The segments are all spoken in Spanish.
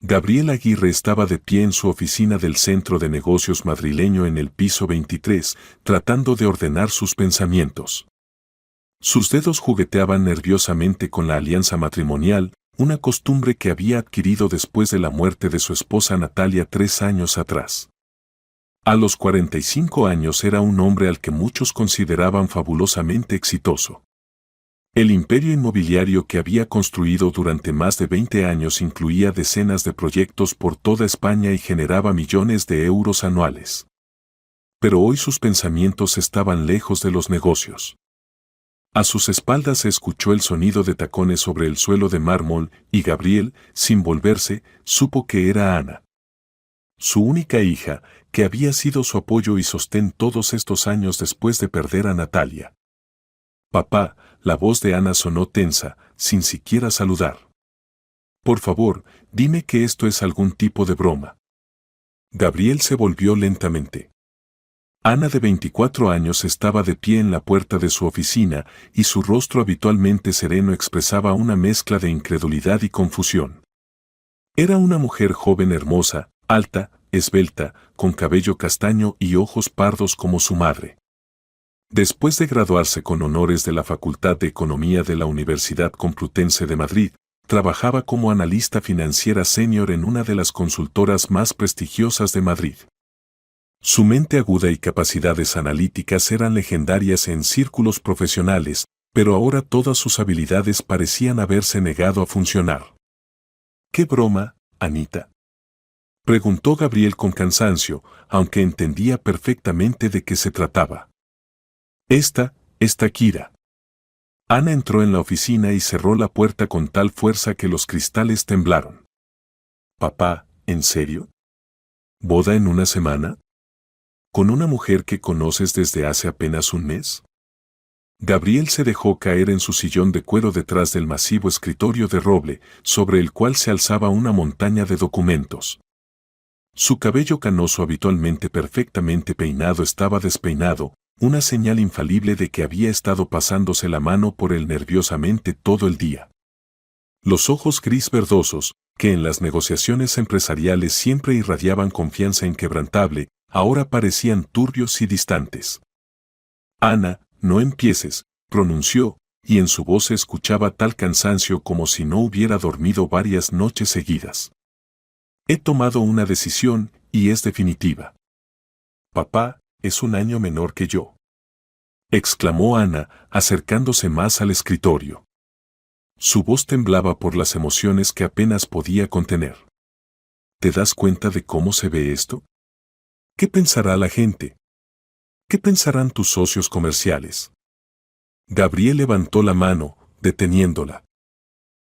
Gabriel Aguirre estaba de pie en su oficina del Centro de Negocios madrileño en el piso 23, tratando de ordenar sus pensamientos. Sus dedos jugueteaban nerviosamente con la alianza matrimonial, una costumbre que había adquirido después de la muerte de su esposa Natalia 3 años atrás. A los 45 años era un hombre al que muchos consideraban fabulosamente exitoso. El imperio inmobiliario que había construido durante más de 20 años incluía decenas de proyectos por toda España y generaba millones de euros anuales. Pero hoy sus pensamientos estaban lejos de los negocios. A sus espaldas se escuchó el sonido de tacones sobre el suelo de mármol y Gabriel, sin volverse, supo que era Ana. Su única hija, que había sido su apoyo y sostén todos estos años después de perder a Natalia. Papá, la voz de Ana sonó tensa, sin siquiera saludar. Por favor, dime que esto es algún tipo de broma. Gabriel se volvió lentamente. Ana de 24 años estaba de pie en la puerta de su oficina y su rostro habitualmente sereno expresaba una mezcla de incredulidad y confusión. Era una mujer joven hermosa, alta, esbelta, con cabello castaño y ojos pardos como su madre. Después de graduarse con honores de la Facultad de Economía de la Universidad Complutense de Madrid, trabajaba como analista financiera senior en una de las consultoras más prestigiosas de Madrid. Su mente aguda y capacidades analíticas eran legendarias en círculos profesionales, pero ahora todas sus habilidades parecían haberse negado a funcionar. ¿Qué broma, Anita?, preguntó Gabriel con cansancio, aunque entendía perfectamente de qué se trataba. Esta Kira. Ana entró en la oficina y cerró la puerta con tal fuerza que los cristales temblaron. Papá, ¿en serio? ¿Boda en una semana? ¿Con una mujer que conoces desde hace apenas un mes? Gabriel se dejó caer en su sillón de cuero detrás del masivo escritorio de roble, sobre el cual se alzaba una montaña de documentos. Su cabello canoso habitualmente perfectamente peinado estaba despeinado, una señal infalible de que había estado pasándose la mano por él nerviosamente todo el día. Los ojos gris verdosos, que en las negociaciones empresariales siempre irradiaban confianza inquebrantable, ahora parecían turbios y distantes. Ana, no empieces, pronunció, y en su voz se escuchaba tal cansancio como si no hubiera dormido varias noches seguidas. He tomado una decisión, y es definitiva. Papá, es un año menor que yo, exclamó Ana, acercándose más al escritorio. Su voz temblaba por las emociones que apenas podía contener. ¿Te das cuenta de cómo se ve esto? ¿Qué pensará la gente? ¿Qué pensarán tus socios comerciales? Gabriel levantó la mano, deteniéndola.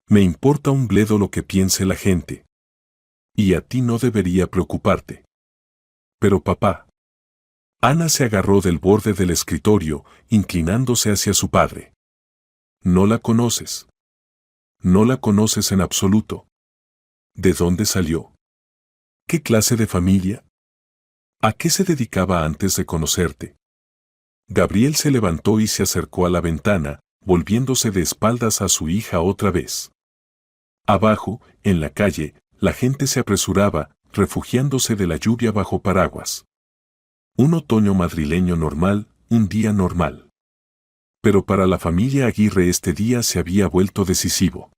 Me importa un bledo lo que piense la gente. Y a ti no debería preocuparte. Pero papá. Ana se agarró del borde del escritorio, inclinándose hacia su padre. No la conoces. No la conoces en absoluto. ¿De dónde salió? ¿Qué clase de familia? ¿A qué se dedicaba antes de conocerte? Gabriel se levantó y se acercó a la ventana, volviéndose de espaldas a su hija otra vez. Abajo, en la calle, la gente se apresuraba, refugiándose de la lluvia bajo paraguas. Un otoño madrileño normal, un día normal. Pero para la familia Aguirre este día se había vuelto decisivo.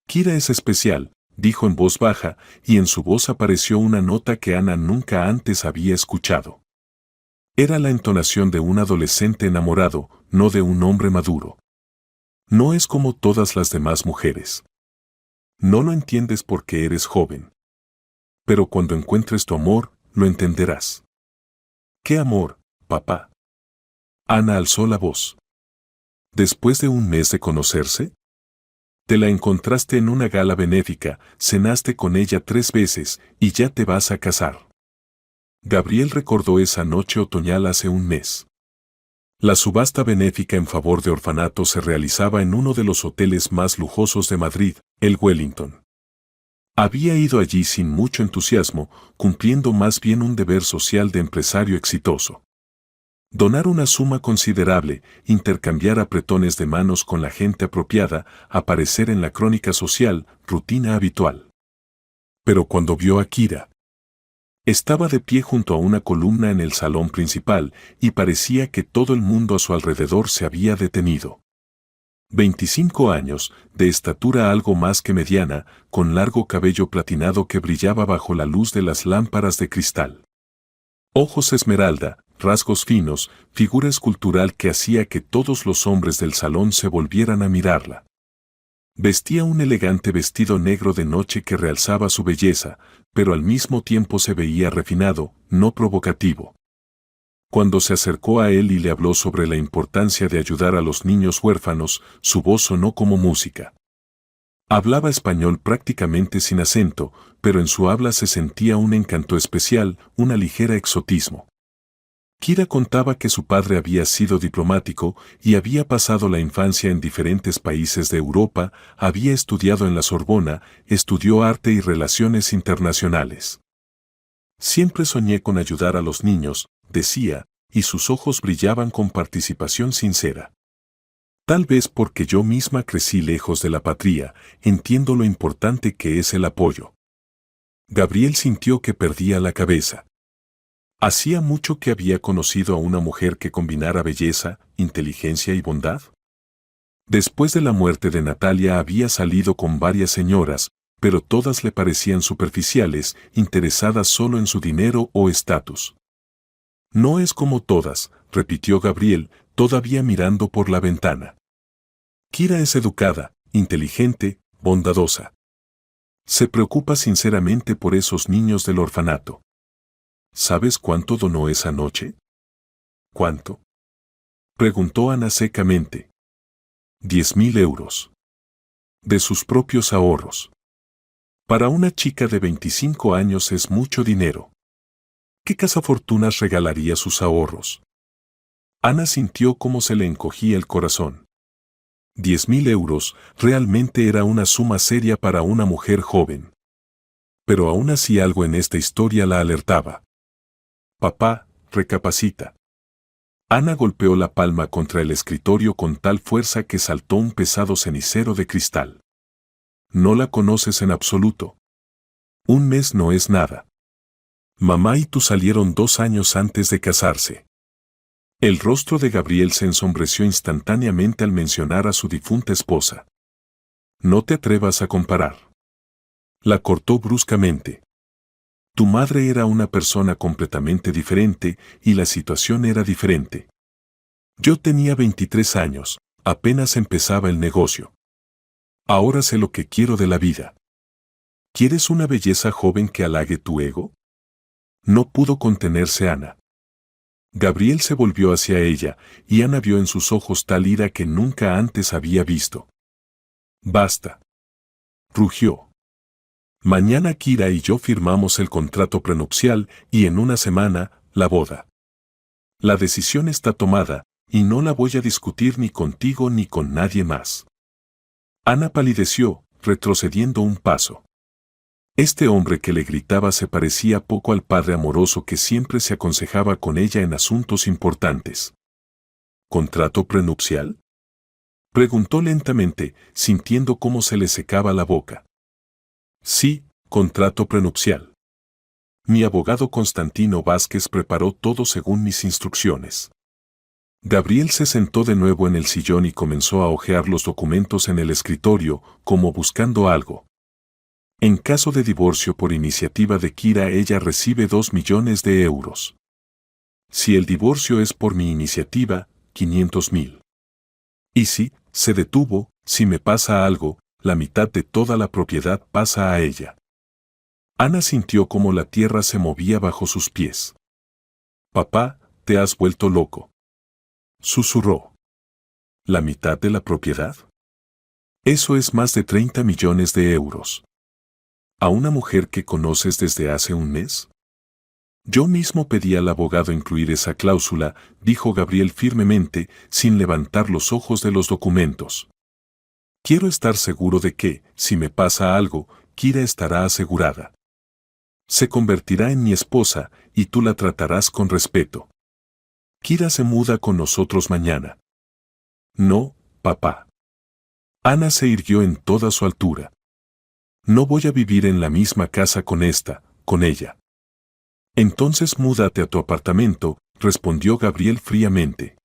Kira es especial, dijo en voz baja, y en su voz apareció una nota que Ana nunca antes había escuchado. Era la entonación de un adolescente enamorado, no de un hombre maduro. No es como todas las demás mujeres. No lo entiendes porque eres joven. Pero cuando encuentres tu amor, lo entenderás. ¿Qué amor, papá? Ana alzó la voz. ¿Después de un mes de conocerse? Te la encontraste en una gala benéfica, cenaste con ella 3 veces, y ya te vas a casar. Gabriel recordó esa noche otoñal hace un mes. La subasta benéfica en favor de orfanatos se realizaba en uno de los hoteles más lujosos de Madrid, el Wellington. Había ido allí sin mucho entusiasmo, cumpliendo más bien un deber social de empresario exitoso. Donar una suma considerable, intercambiar apretones de manos con la gente apropiada, aparecer en la crónica social, rutina habitual. Pero cuando vio a Kira, estaba de pie junto a una columna en el salón principal y parecía que todo el mundo a su alrededor se había detenido. 25 años, de estatura algo más que mediana, con largo cabello platinado que brillaba bajo la luz de las lámparas de cristal. Ojos esmeralda, rasgos finos, figura escultural que hacía que todos los hombres del salón se volvieran a mirarla. Vestía un elegante vestido negro de noche que realzaba su belleza, pero al mismo tiempo se veía refinado, no provocativo. Cuando se acercó a él y le habló sobre la importancia de ayudar a los niños huérfanos, su voz sonó como música. Hablaba español prácticamente sin acento, pero en su habla se sentía un encanto especial, una ligera exotismo. Kira contaba que su padre había sido diplomático y había pasado la infancia en diferentes países de Europa, había estudiado en la Sorbona, estudió arte y relaciones internacionales. Siempre soñé con ayudar a los niños, decía, y sus ojos brillaban con participación sincera. Tal vez porque yo misma crecí lejos de la patria, entiendo lo importante que es el apoyo. Gabriel sintió que perdía la cabeza. ¿Hacía mucho que había conocido a una mujer que combinara belleza, inteligencia y bondad? Después de la muerte de Natalia había salido con varias señoras, pero todas le parecían superficiales, interesadas solo en su dinero o estatus. No es como todas, repitió Gabriel, todavía mirando por la ventana. Kira es educada, inteligente, bondadosa. Se preocupa sinceramente por esos niños del orfanato. ¿Sabes cuánto donó esa noche? ¿Cuánto? Preguntó Ana secamente. 10.000 euros. De sus propios ahorros. Para una chica de 25 años es mucho dinero. ¿Qué cazafortunas regalaría sus ahorros? Ana sintió cómo se le encogía el corazón. 10.000 euros realmente era una suma seria para una mujer joven. Pero aún así algo en esta historia la alertaba. Papá, recapacita. Ana golpeó la palma contra el escritorio con tal fuerza que saltó un pesado cenicero de cristal. No la conoces en absoluto. Un mes no es nada. Mamá y tú salieron 2 años antes de casarse. El rostro de Gabriel se ensombreció instantáneamente al mencionar a su difunta esposa. No te atrevas a comparar. La cortó bruscamente. Tu madre era una persona completamente diferente y la situación era diferente. Yo tenía 23 años, apenas empezaba el negocio. Ahora sé lo que quiero de la vida. ¿Quieres una belleza joven que halague tu ego? No pudo contenerse Ana. Gabriel se volvió hacia ella, y Ana vio en sus ojos tal ira que nunca antes había visto. Basta. Rugió. Mañana Kira y yo firmamos el contrato prenupcial y en una semana, la boda. La decisión está tomada, y no la voy a discutir ni contigo ni con nadie más. Ana palideció, retrocediendo un paso. Este hombre que le gritaba se parecía poco al padre amoroso que siempre se aconsejaba con ella en asuntos importantes. ¿Contrato prenupcial? Preguntó lentamente, sintiendo cómo se le secaba la boca. Sí, contrato prenupcial. Mi abogado Constantino Vázquez preparó todo según mis instrucciones. Gabriel se sentó de nuevo en el sillón y comenzó a hojear los documentos en el escritorio, como buscando algo. En caso de divorcio por iniciativa de Kira, ella recibe 2 millones de euros. Si el divorcio es por mi iniciativa, 500.000. Y si se detuvo, si me pasa algo, la mitad de toda la propiedad pasa a ella. Ana sintió como la tierra se movía bajo sus pies. Papá, te has vuelto loco. Susurró. ¿La mitad de la propiedad? Eso es más de 30 millones de euros. ¿A una mujer que conoces desde hace un mes? Yo mismo pedí al abogado incluir esa cláusula, dijo Gabriel firmemente, sin levantar los ojos de los documentos. Quiero estar seguro de que, si me pasa algo, Kira estará asegurada. Se convertirá en mi esposa, y tú la tratarás con respeto. Kira se muda con nosotros mañana. No, papá. Ana se irguió en toda su altura. No voy a vivir en la misma casa con ella. Entonces múdate a tu apartamento, respondió Gabriel fríamente.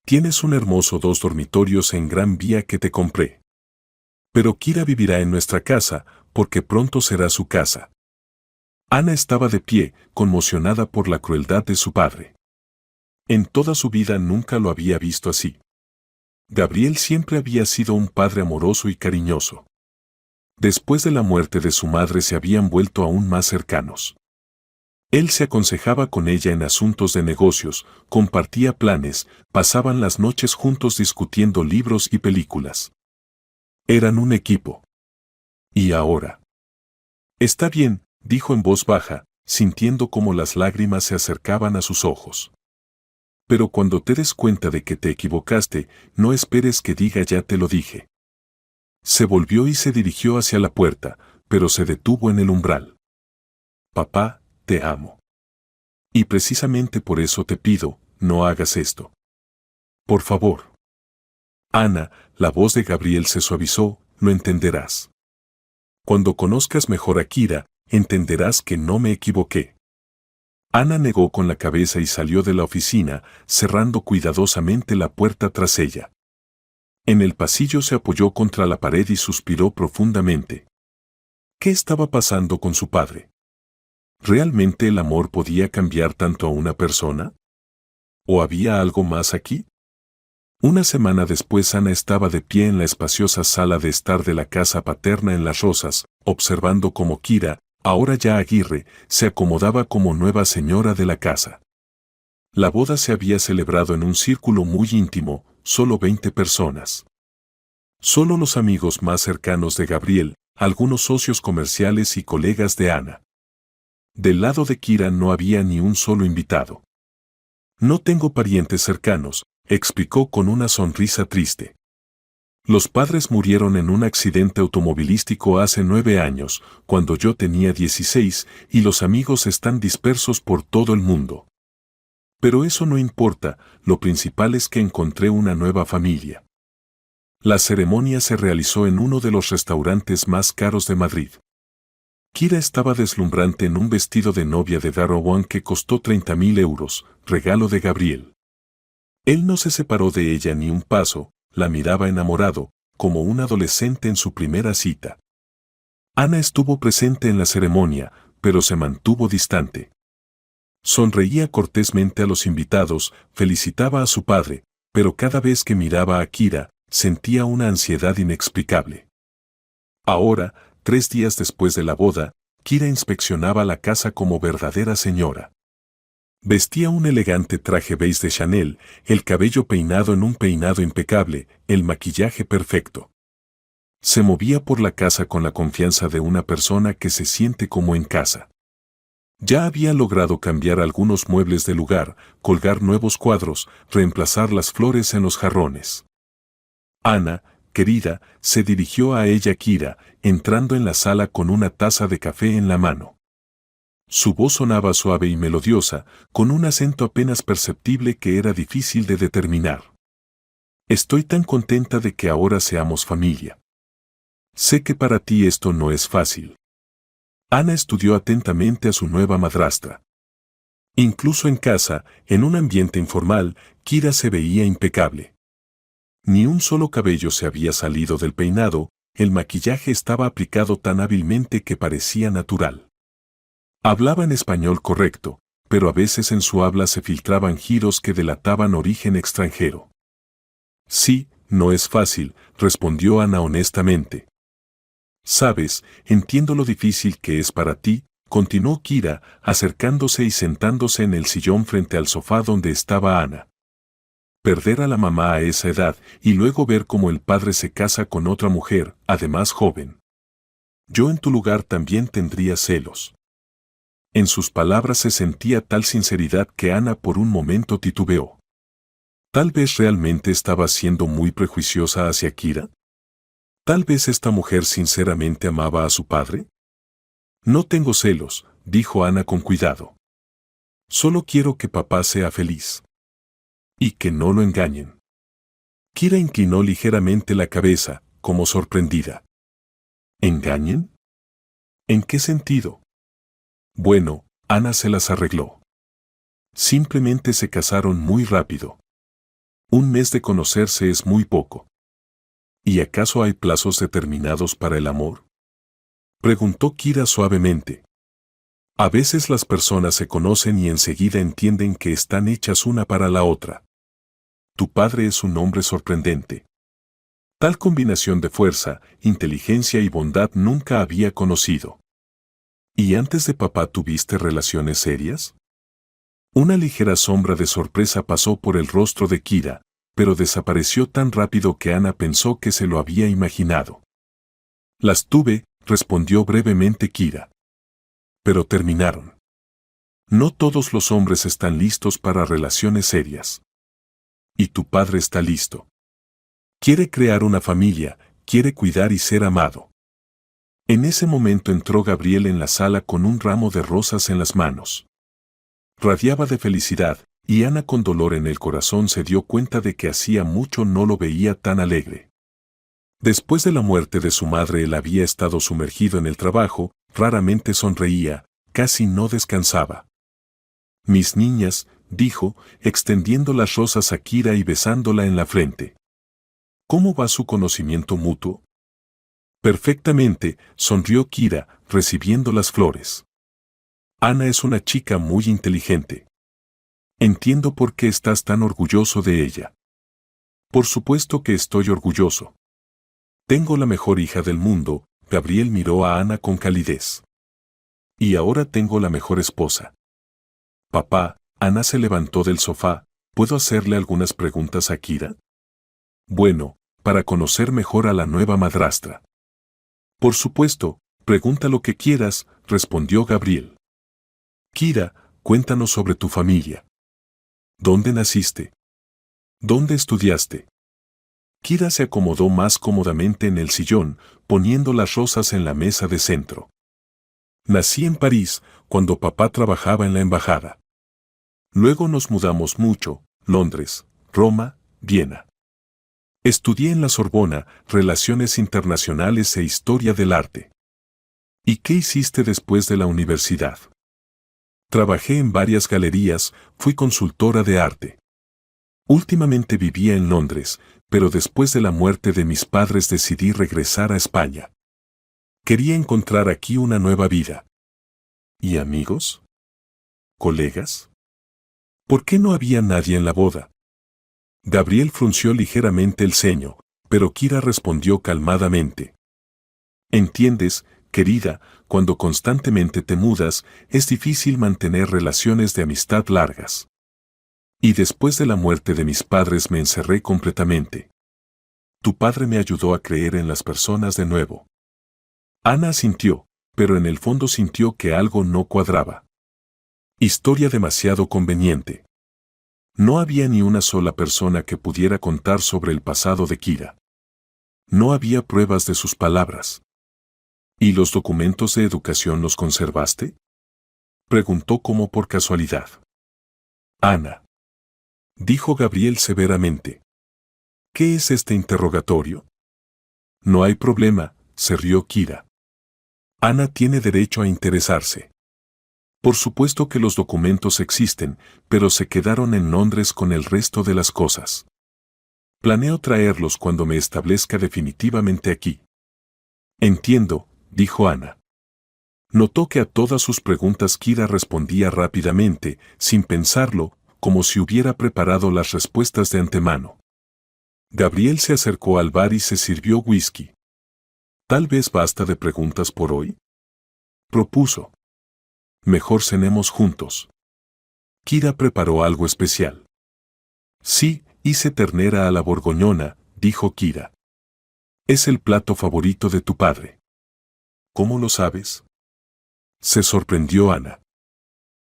Tienes un hermoso 2 dormitorios en Gran Vía que te compré. Pero Kira vivirá en nuestra casa, porque pronto será su casa. Ana estaba de pie, conmocionada por la crueldad de su padre. En toda su vida nunca lo había visto así. Gabriel siempre había sido un padre amoroso y cariñoso. Después de la muerte de su madre se habían vuelto aún más cercanos. Él se aconsejaba con ella en asuntos de negocios, compartía planes, pasaban las noches juntos discutiendo libros y películas. Eran un equipo. ¿Y ahora? Está bien, dijo en voz baja, sintiendo cómo las lágrimas se acercaban a sus ojos. Pero cuando te des cuenta de que te equivocaste, no esperes que diga ya te lo dije. Se volvió y se dirigió hacia la puerta, pero se detuvo en el umbral. Papá, te amo. Y precisamente por eso te pido, no hagas esto. Por favor. Ana, la voz de Gabriel se suavizó, lo entenderás. Cuando conozcas mejor a Kira, entenderás que no me equivoqué. Ana negó con la cabeza y salió de la oficina, cerrando cuidadosamente la puerta tras ella. En el pasillo se apoyó contra la pared y suspiró profundamente. ¿Qué estaba pasando con su padre? ¿Realmente el amor podía cambiar tanto a una persona? ¿O había algo más aquí? Una semana después Ana estaba de pie en la espaciosa sala de estar de la casa paterna en Las Rosas, observando cómo Kira, ahora ya Aguirre, se acomodaba como nueva señora de la casa. La boda se había celebrado en un círculo muy íntimo, solo 20 personas. Solo los amigos más cercanos de Gabriel, algunos socios comerciales y colegas de Ana. Del lado de Kira no había ni un solo invitado. No tengo parientes cercanos, explicó con una sonrisa triste. Los padres murieron en un accidente automovilístico hace 9 años, cuando yo tenía 16, y los amigos están dispersos por todo el mundo. Pero eso no importa, lo principal es que encontré una nueva familia. La ceremonia se realizó en uno de los restaurantes más caros de Madrid. Kira estaba deslumbrante en un vestido de novia de Darrowan que costó 30.000 euros, regalo de Gabriel. Él no se separó de ella ni un paso, la miraba enamorado, como un adolescente en su primera cita. Ana estuvo presente en la ceremonia, pero se mantuvo distante. Sonreía cortésmente a los invitados, felicitaba a su padre, pero cada vez que miraba a Kira, sentía una ansiedad inexplicable. Ahora, 3 días después de la boda, Kira inspeccionaba la casa como verdadera señora. Vestía un elegante traje beige de Chanel, el cabello peinado en un peinado impecable, el maquillaje perfecto. Se movía por la casa con la confianza de una persona que se siente como en casa. Ya había logrado cambiar algunos muebles de lugar, colgar nuevos cuadros, reemplazar las flores en los jarrones. Ana, querida, se dirigió a ella Kira, entrando en la sala con una taza de café en la mano. Su voz sonaba suave y melodiosa, con un acento apenas perceptible que era difícil de determinar. Estoy tan contenta de que ahora seamos familia. Sé que para ti esto no es fácil. Ana estudió atentamente a su nueva madrastra. Incluso en casa, en un ambiente informal, Kira se veía impecable. Ni un solo cabello se había salido del peinado, el maquillaje estaba aplicado tan hábilmente que parecía natural. Hablaba en español correcto, pero a veces en su habla se filtraban giros que delataban origen extranjero. Sí, no es fácil, respondió Ana honestamente. Sabes, entiendo lo difícil que es para ti, continuó Kira, acercándose y sentándose en el sillón frente al sofá donde estaba Ana. Perder a la mamá a esa edad y luego ver cómo el padre se casa con otra mujer, además joven. Yo en tu lugar también tendría celos. En sus palabras se sentía tal sinceridad que Ana por un momento titubeó. Tal vez realmente estaba siendo muy prejuiciosa hacia Kira. Tal vez esta mujer sinceramente amaba a su padre. No tengo celos, dijo Ana con cuidado. Solo quiero que papá sea feliz. Y que no lo engañen. Kira inclinó ligeramente la cabeza, como sorprendida. ¿Engañen? ¿En qué sentido? Bueno, Ana se las arregló. Simplemente se casaron muy rápido. Un mes de conocerse es muy poco. ¿Y acaso hay plazos determinados para el amor? Preguntó Kira suavemente. A veces las personas se conocen y enseguida entienden que están hechas una para la otra. Tu padre es un hombre sorprendente. Tal combinación de fuerza, inteligencia y bondad nunca había conocido. ¿Y antes de papá tuviste relaciones serias? Una ligera sombra de sorpresa pasó por el rostro de Kira, pero desapareció tan rápido que Ana pensó que se lo había imaginado. Las tuve, respondió brevemente Kira. Pero terminaron. No todos los hombres están listos para relaciones serias. Y tu padre está listo. Quiere crear una familia, quiere cuidar y ser amado. En ese momento entró Gabriel en la sala con un ramo de rosas en las manos. Radiaba de felicidad, y Ana con dolor en el corazón se dio cuenta de que hacía mucho no lo veía tan alegre. Después de la muerte de su madre él había estado sumergido en el trabajo, raramente sonreía, casi no descansaba. Mis niñas, dijo, extendiendo las rosas a Kira y besándola en la frente. ¿Cómo va su conocimiento mutuo? Perfectamente, sonrió Kira, recibiendo las flores. Ana es una chica muy inteligente. Entiendo por qué estás tan orgulloso de ella. Por supuesto que estoy orgulloso. Tengo la mejor hija del mundo, Gabriel miró a Ana con calidez. Y ahora tengo la mejor esposa. Papá, Ana se levantó del sofá, ¿puedo hacerle algunas preguntas a Kira? Bueno, para conocer mejor a la nueva madrastra. Por supuesto, pregunta lo que quieras, respondió Gabriel. Kira, cuéntanos sobre tu familia. ¿Dónde naciste? ¿Dónde estudiaste? Kira se acomodó más cómodamente en el sillón, poniendo las rosas en la mesa de centro. Nací en París, cuando papá trabajaba en la embajada. Luego nos mudamos mucho, Londres, Roma, Viena. Estudié en la Sorbona, Relaciones Internacionales e Historia del Arte. ¿Y qué hiciste después de la universidad? Trabajé en varias galerías, fui consultora de arte. Últimamente vivía en Londres, pero después de la muerte de mis padres decidí regresar a España. Quería encontrar aquí una nueva vida. ¿Y amigos? ¿Colegas? ¿Por qué no había nadie en la boda? Gabriel frunció ligeramente el ceño, pero Kira respondió calmadamente. Entiendes, querida, cuando constantemente te mudas, es difícil mantener relaciones de amistad largas. Y después de la muerte de mis padres me encerré completamente. Tu padre me ayudó a creer en las personas de nuevo. Ana asintió, pero en el fondo sintió que algo no cuadraba. Historia demasiado conveniente. No había ni una sola persona que pudiera contar sobre el pasado de Kira. No había pruebas de sus palabras. ¿Y los documentos de educación los conservaste? Preguntó como por casualidad. Ana. Dijo Gabriel severamente. ¿Qué es este interrogatorio? No hay problema, se rió Kira. Ana tiene derecho a interesarse. Por supuesto que los documentos existen, pero se quedaron en Londres con el resto de las cosas. Planeo traerlos cuando me establezca definitivamente aquí. Entiendo, dijo Ana. Notó que a todas sus preguntas Kira respondía rápidamente, sin pensarlo, como si hubiera preparado las respuestas de antemano. Gabriel se acercó al bar y se sirvió whisky. Tal vez basta de preguntas por hoy, propuso. Mejor cenemos juntos. Kira preparó algo especial. Sí, hice ternera a la borgoñona, dijo Kira. Es el plato favorito de tu padre. ¿Cómo lo sabes? Se sorprendió Ana.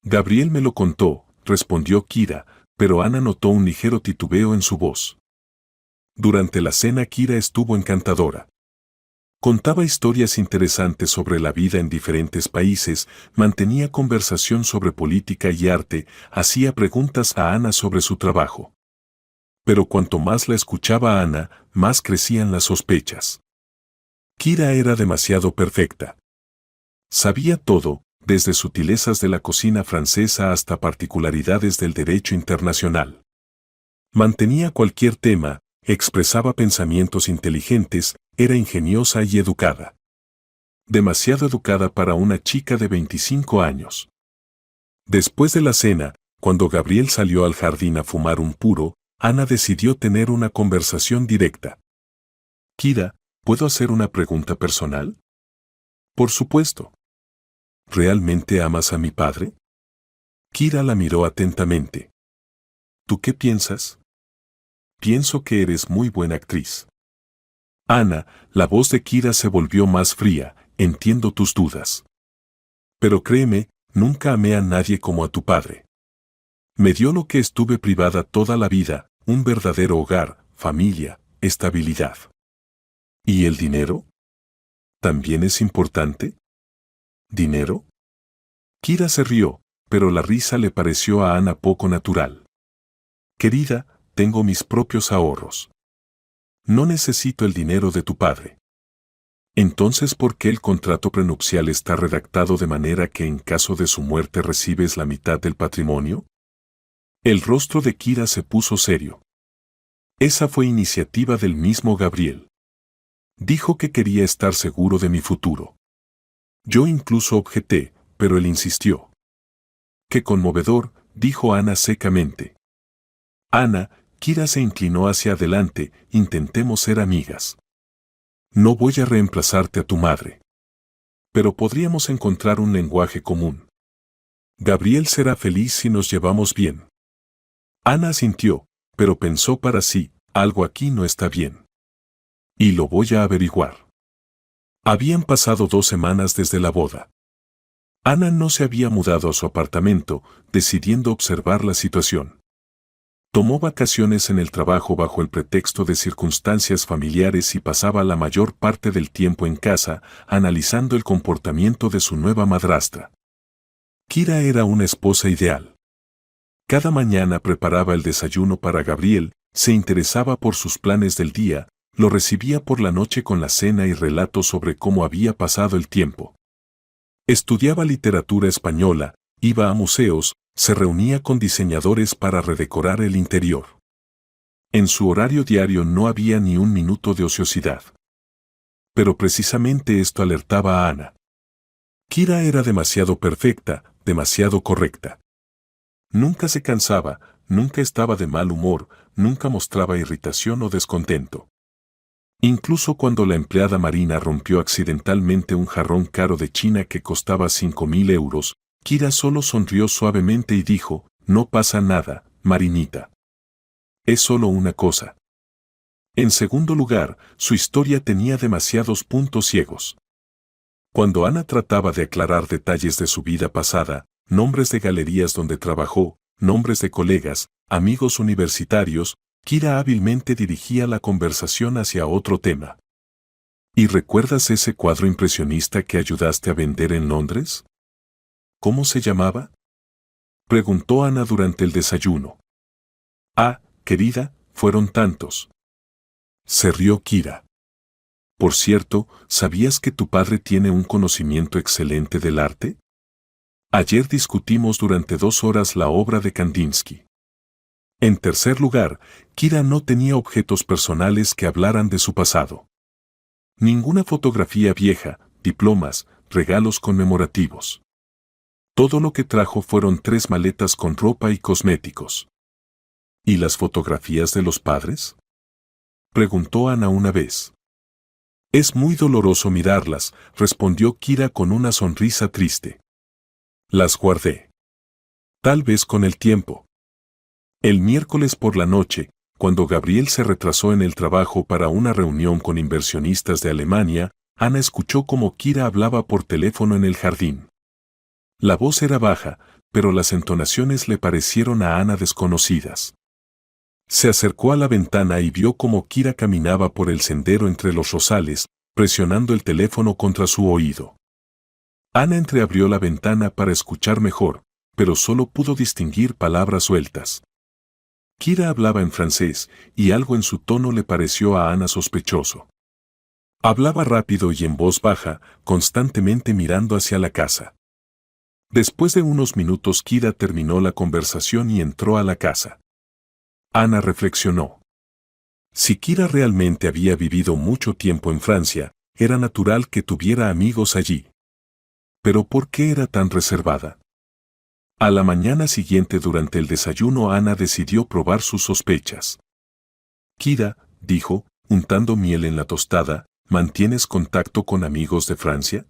Gabriel me lo contó, respondió Kira, pero Ana notó un ligero titubeo en su voz. Durante la cena Kira estuvo encantadora. Contaba historias interesantes sobre la vida en diferentes países, mantenía conversación sobre política y arte, hacía preguntas a Ana sobre su trabajo. Pero cuanto más la escuchaba Ana, más crecían las sospechas. Kira era demasiado perfecta. Sabía todo, desde sutilezas de la cocina francesa hasta particularidades del derecho internacional. Mantenía cualquier tema, expresaba pensamientos inteligentes, era ingeniosa y educada. Demasiado educada para una chica de 25 años. Después de la cena, cuando Gabriel salió al jardín a fumar un puro, Ana decidió tener una conversación directa. Kira, ¿puedo hacer una pregunta personal? Por supuesto. ¿Realmente amas a mi padre? Kira la miró atentamente. ¿Tú qué piensas? Pienso que eres muy buena actriz. Ana, la voz de Kira se volvió más fría, entiendo tus dudas. Pero créeme, nunca amé a nadie como a tu padre. Me dio lo que estuve privada toda la vida, un verdadero hogar, familia, estabilidad. ¿Y el dinero? ¿También es importante? ¿Dinero? Kira se rió, pero la risa le pareció a Ana poco natural. Querida, tengo mis propios ahorros. No necesito el dinero de tu padre. Entonces, ¿por qué el contrato prenupcial está redactado de manera que en caso de su muerte recibes la mitad del patrimonio? El rostro de Kira se puso serio. Esa fue iniciativa del mismo Gabriel. Dijo que quería estar seguro de mi futuro. Yo incluso objeté, pero él insistió. Qué conmovedor, dijo Ana secamente. Ana, Kira se inclinó hacia adelante, intentemos ser amigas. No voy a reemplazarte a tu madre. Pero podríamos encontrar un lenguaje común. Gabriel será feliz si nos llevamos bien. Ana asintió, pero pensó para sí, algo aquí no está bien. Y lo voy a averiguar. Habían pasado 2 semanas desde la boda. Ana no se había mudado a su apartamento, decidiendo observar la situación. Tomó vacaciones en el trabajo bajo el pretexto de circunstancias familiares y pasaba la mayor parte del tiempo en casa, analizando el comportamiento de su nueva madrastra. Kira era una esposa ideal. Cada mañana preparaba el desayuno para Gabriel, se interesaba por sus planes del día, lo recibía por la noche con la cena y relatos sobre cómo había pasado el tiempo. Estudiaba literatura española, iba a museos, se reunía con diseñadores para redecorar el interior. En su horario diario no había ni un minuto de ociosidad. Pero precisamente esto alertaba a Ana. Kira era demasiado perfecta, demasiado correcta. Nunca se cansaba, nunca estaba de mal humor, nunca mostraba irritación o descontento. Incluso cuando la empleada marina rompió accidentalmente un jarrón caro de China que costaba 5.000 euros, Kira solo sonrió suavemente y dijo, no pasa nada, Marinita. Es solo una cosa. En segundo lugar, su historia tenía demasiados puntos ciegos. Cuando Ana trataba de aclarar detalles de su vida pasada, nombres de galerías donde trabajó, nombres de colegas, amigos universitarios, Kira hábilmente dirigía la conversación hacia otro tema. ¿Y recuerdas ese cuadro impresionista que ayudaste a vender en Londres? ¿Cómo se llamaba? Preguntó Ana durante el desayuno. Ah, querida, fueron tantos. Se rió Kira. Por cierto, ¿sabías que tu padre tiene un conocimiento excelente del arte? Ayer discutimos durante 2 horas la obra de Kandinsky. En tercer lugar, Kira no tenía objetos personales que hablaran de su pasado. Ninguna fotografía vieja, diplomas, regalos conmemorativos. Todo lo que trajo fueron 3 maletas con ropa y cosméticos. ¿Y las fotografías de los padres? Preguntó Ana una vez. Es muy doloroso mirarlas, respondió Kira con una sonrisa triste. Las guardé. Tal vez con el tiempo. El miércoles por la noche, cuando Gabriel se retrasó en el trabajo para una reunión con inversionistas de Alemania, Ana escuchó cómo Kira hablaba por teléfono en el jardín. La voz era baja, pero las entonaciones le parecieron a Ana desconocidas. Se acercó a la ventana y vio cómo Kira caminaba por el sendero entre los rosales, presionando el teléfono contra su oído. Ana entreabrió la ventana para escuchar mejor, pero solo pudo distinguir palabras sueltas. Kira hablaba en francés, y algo en su tono le pareció a Ana sospechoso. Hablaba rápido y en voz baja, constantemente mirando hacia la casa. Después de unos minutos Kira terminó la conversación y entró a la casa. Ana reflexionó. Si Kira realmente había vivido mucho tiempo en Francia, era natural que tuviera amigos allí. Pero ¿por qué era tan reservada? A la mañana siguiente durante el desayuno Ana decidió probar sus sospechas. Kira, dijo, untando miel en la tostada, ¿mantienes contacto con amigos de Francia?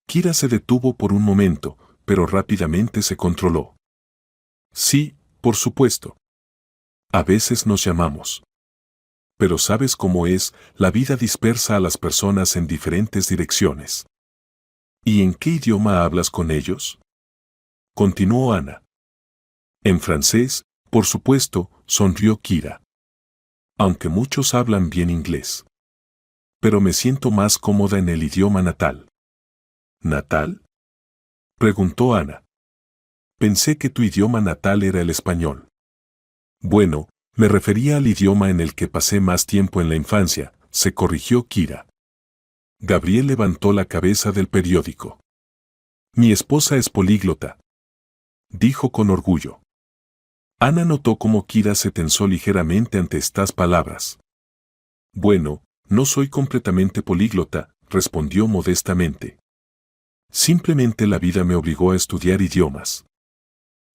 Kira se detuvo por un momento, pero rápidamente se controló. Sí, por supuesto. A veces nos llamamos. Pero ¿sabes cómo es? La vida dispersa a las personas en diferentes direcciones. ¿Y en qué idioma hablas con ellos? Continuó Ana. En francés, por supuesto, sonrió Kira. Aunque muchos hablan bien inglés. Pero me siento más cómoda en el idioma natal. ¿Natal? Preguntó Ana. Pensé que tu idioma natal era el español. Bueno, me refería al idioma en el que pasé más tiempo en la infancia, se corrigió Kira. Gabriel levantó la cabeza del periódico. Mi esposa es políglota, dijo con orgullo. Ana notó cómo Kira se tensó ligeramente ante estas palabras. Bueno, no soy completamente políglota, respondió modestamente. Simplemente la vida me obligó a estudiar idiomas.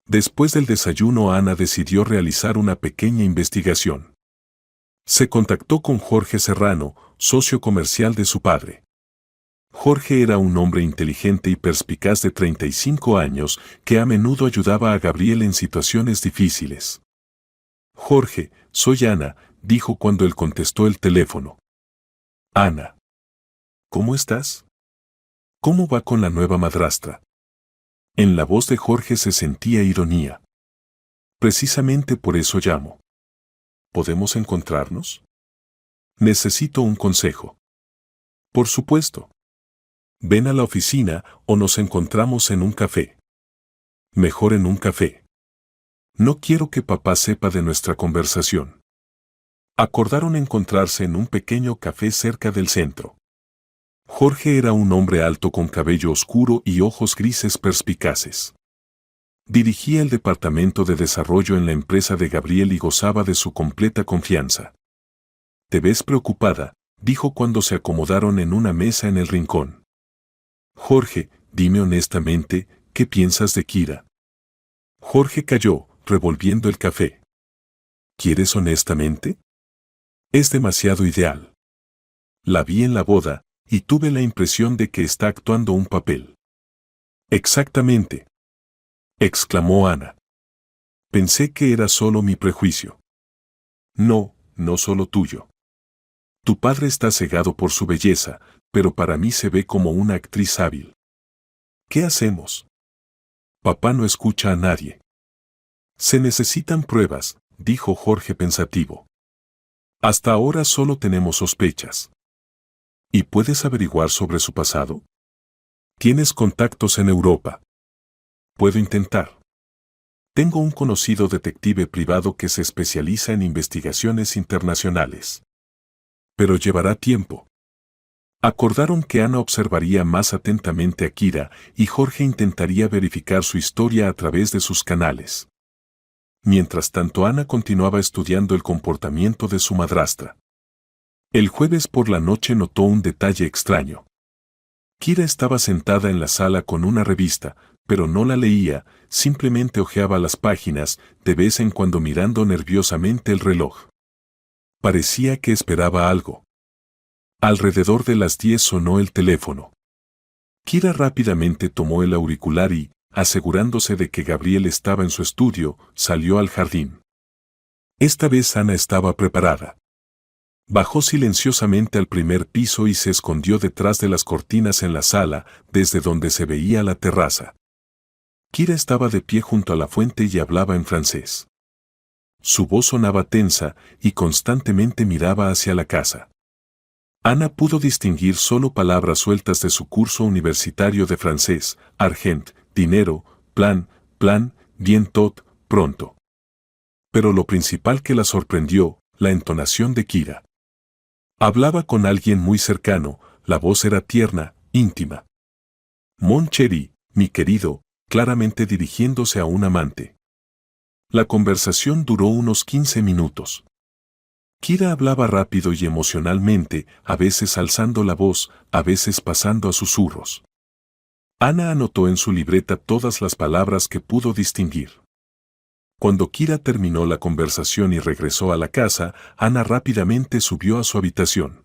Después del desayuno Ana decidió realizar una pequeña investigación. Se contactó con Jorge Serrano, socio comercial de su padre. Jorge era un hombre inteligente y perspicaz de 35 años que a menudo ayudaba a Gabriel en situaciones difíciles. Jorge, soy Ana, dijo cuando él contestó el teléfono. Ana. ¿Cómo estás? ¿Cómo va con la nueva madrastra? En la voz de Jorge se sentía ironía. Precisamente por eso llamo. ¿Podemos encontrarnos? Necesito un consejo. Por supuesto. Ven a la oficina o nos encontramos en un café. Mejor en un café. No quiero que papá sepa de nuestra conversación. Acordaron encontrarse en un pequeño café cerca del centro. Jorge era un hombre alto con cabello oscuro y ojos grises perspicaces. Dirigía el departamento de desarrollo en la empresa de Gabriel y gozaba de su completa confianza. Te ves preocupada, dijo cuando se acomodaron en una mesa en el rincón. Jorge, dime honestamente, ¿qué piensas de Kira? Jorge calló, revolviendo el café. ¿Quieres honestamente? Es demasiado ideal. La vi en la boda, y tuve la impresión de que está actuando un papel. Exactamente, exclamó Ana. Pensé que era solo mi prejuicio. No, no solo tuyo. Tu padre está cegado por su belleza, pero para mí se ve como una actriz hábil. ¿Qué hacemos? Papá no escucha a nadie. Se necesitan pruebas, dijo Jorge pensativo. Hasta ahora solo tenemos sospechas. ¿Y puedes averiguar sobre su pasado? ¿Tienes contactos en Europa? Puedo intentar. Tengo un conocido detective privado que se especializa en investigaciones internacionales. Pero llevará tiempo. Acordaron que Ana observaría más atentamente a Kira y Jorge intentaría verificar su historia a través de sus canales. Mientras tanto Ana continuaba estudiando el comportamiento de su madrastra. El jueves por la noche notó un detalle extraño. Kira estaba sentada en la sala con una revista, pero no la leía, simplemente hojeaba las páginas, de vez en cuando mirando nerviosamente el reloj. Parecía que esperaba algo. Alrededor de las 10 sonó el teléfono. Kira rápidamente tomó el auricular y, asegurándose de que Gabriel estaba en su estudio, salió al jardín. Esta vez Ana estaba preparada. Bajó silenciosamente al primer piso y se escondió detrás de las cortinas en la sala, desde donde se veía la terraza. Kira estaba de pie junto a la fuente y hablaba en francés. Su voz sonaba tensa y constantemente miraba hacia la casa. Ana pudo distinguir solo palabras sueltas de su curso universitario de francés: argent, dinero, plan, bientôt, pronto. Pero lo principal que la sorprendió, la entonación de Kira. Hablaba con alguien muy cercano, la voz era tierna, íntima. Mon chéri, mi querido, claramente dirigiéndose a un amante. La conversación duró unos 15 minutos. Kira hablaba rápido y emocionalmente, a veces alzando la voz, a veces pasando a susurros. Ana anotó en su libreta todas las palabras que pudo distinguir. Cuando Kira terminó la conversación y regresó a la casa, Ana rápidamente subió a su habitación.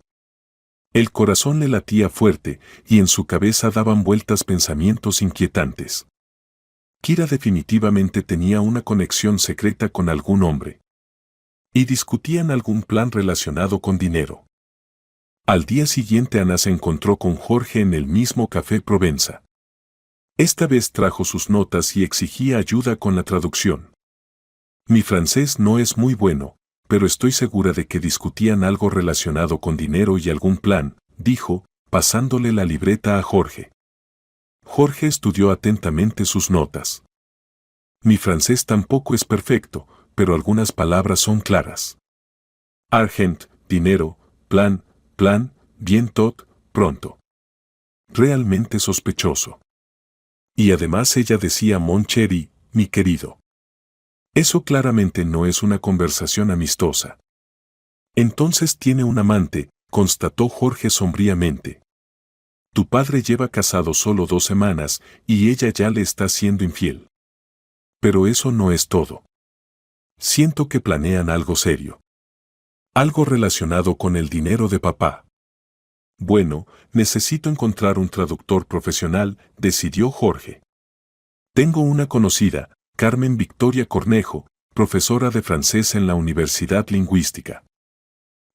El corazón le latía fuerte y en su cabeza daban vueltas pensamientos inquietantes. Kira definitivamente tenía una conexión secreta con algún hombre. Y discutían algún plan relacionado con dinero. Al día siguiente Ana se encontró con Jorge en el mismo Café Provenza. Esta vez trajo sus notas y exigía ayuda con la traducción. Mi francés no es muy bueno, pero estoy segura de que discutían algo relacionado con dinero y algún plan, dijo, pasándole la libreta a Jorge. Jorge estudió atentamente sus notas. Mi francés tampoco es perfecto, pero algunas palabras son claras. Argent, dinero, plan, bientôt, pronto. Realmente sospechoso. Y además ella decía mon chéri, mi querido. Eso claramente no es una conversación amistosa. Entonces tiene un amante, constató Jorge sombríamente. Tu padre lleva casado solo 2 semanas y ella ya le está siendo infiel. Pero eso no es todo. Siento que planean algo serio. Algo relacionado con el dinero de papá. Bueno, necesito encontrar un traductor profesional, decidió Jorge. Tengo una conocida, Carmen Victoria Cornejo, profesora de francés en la Universidad Lingüística.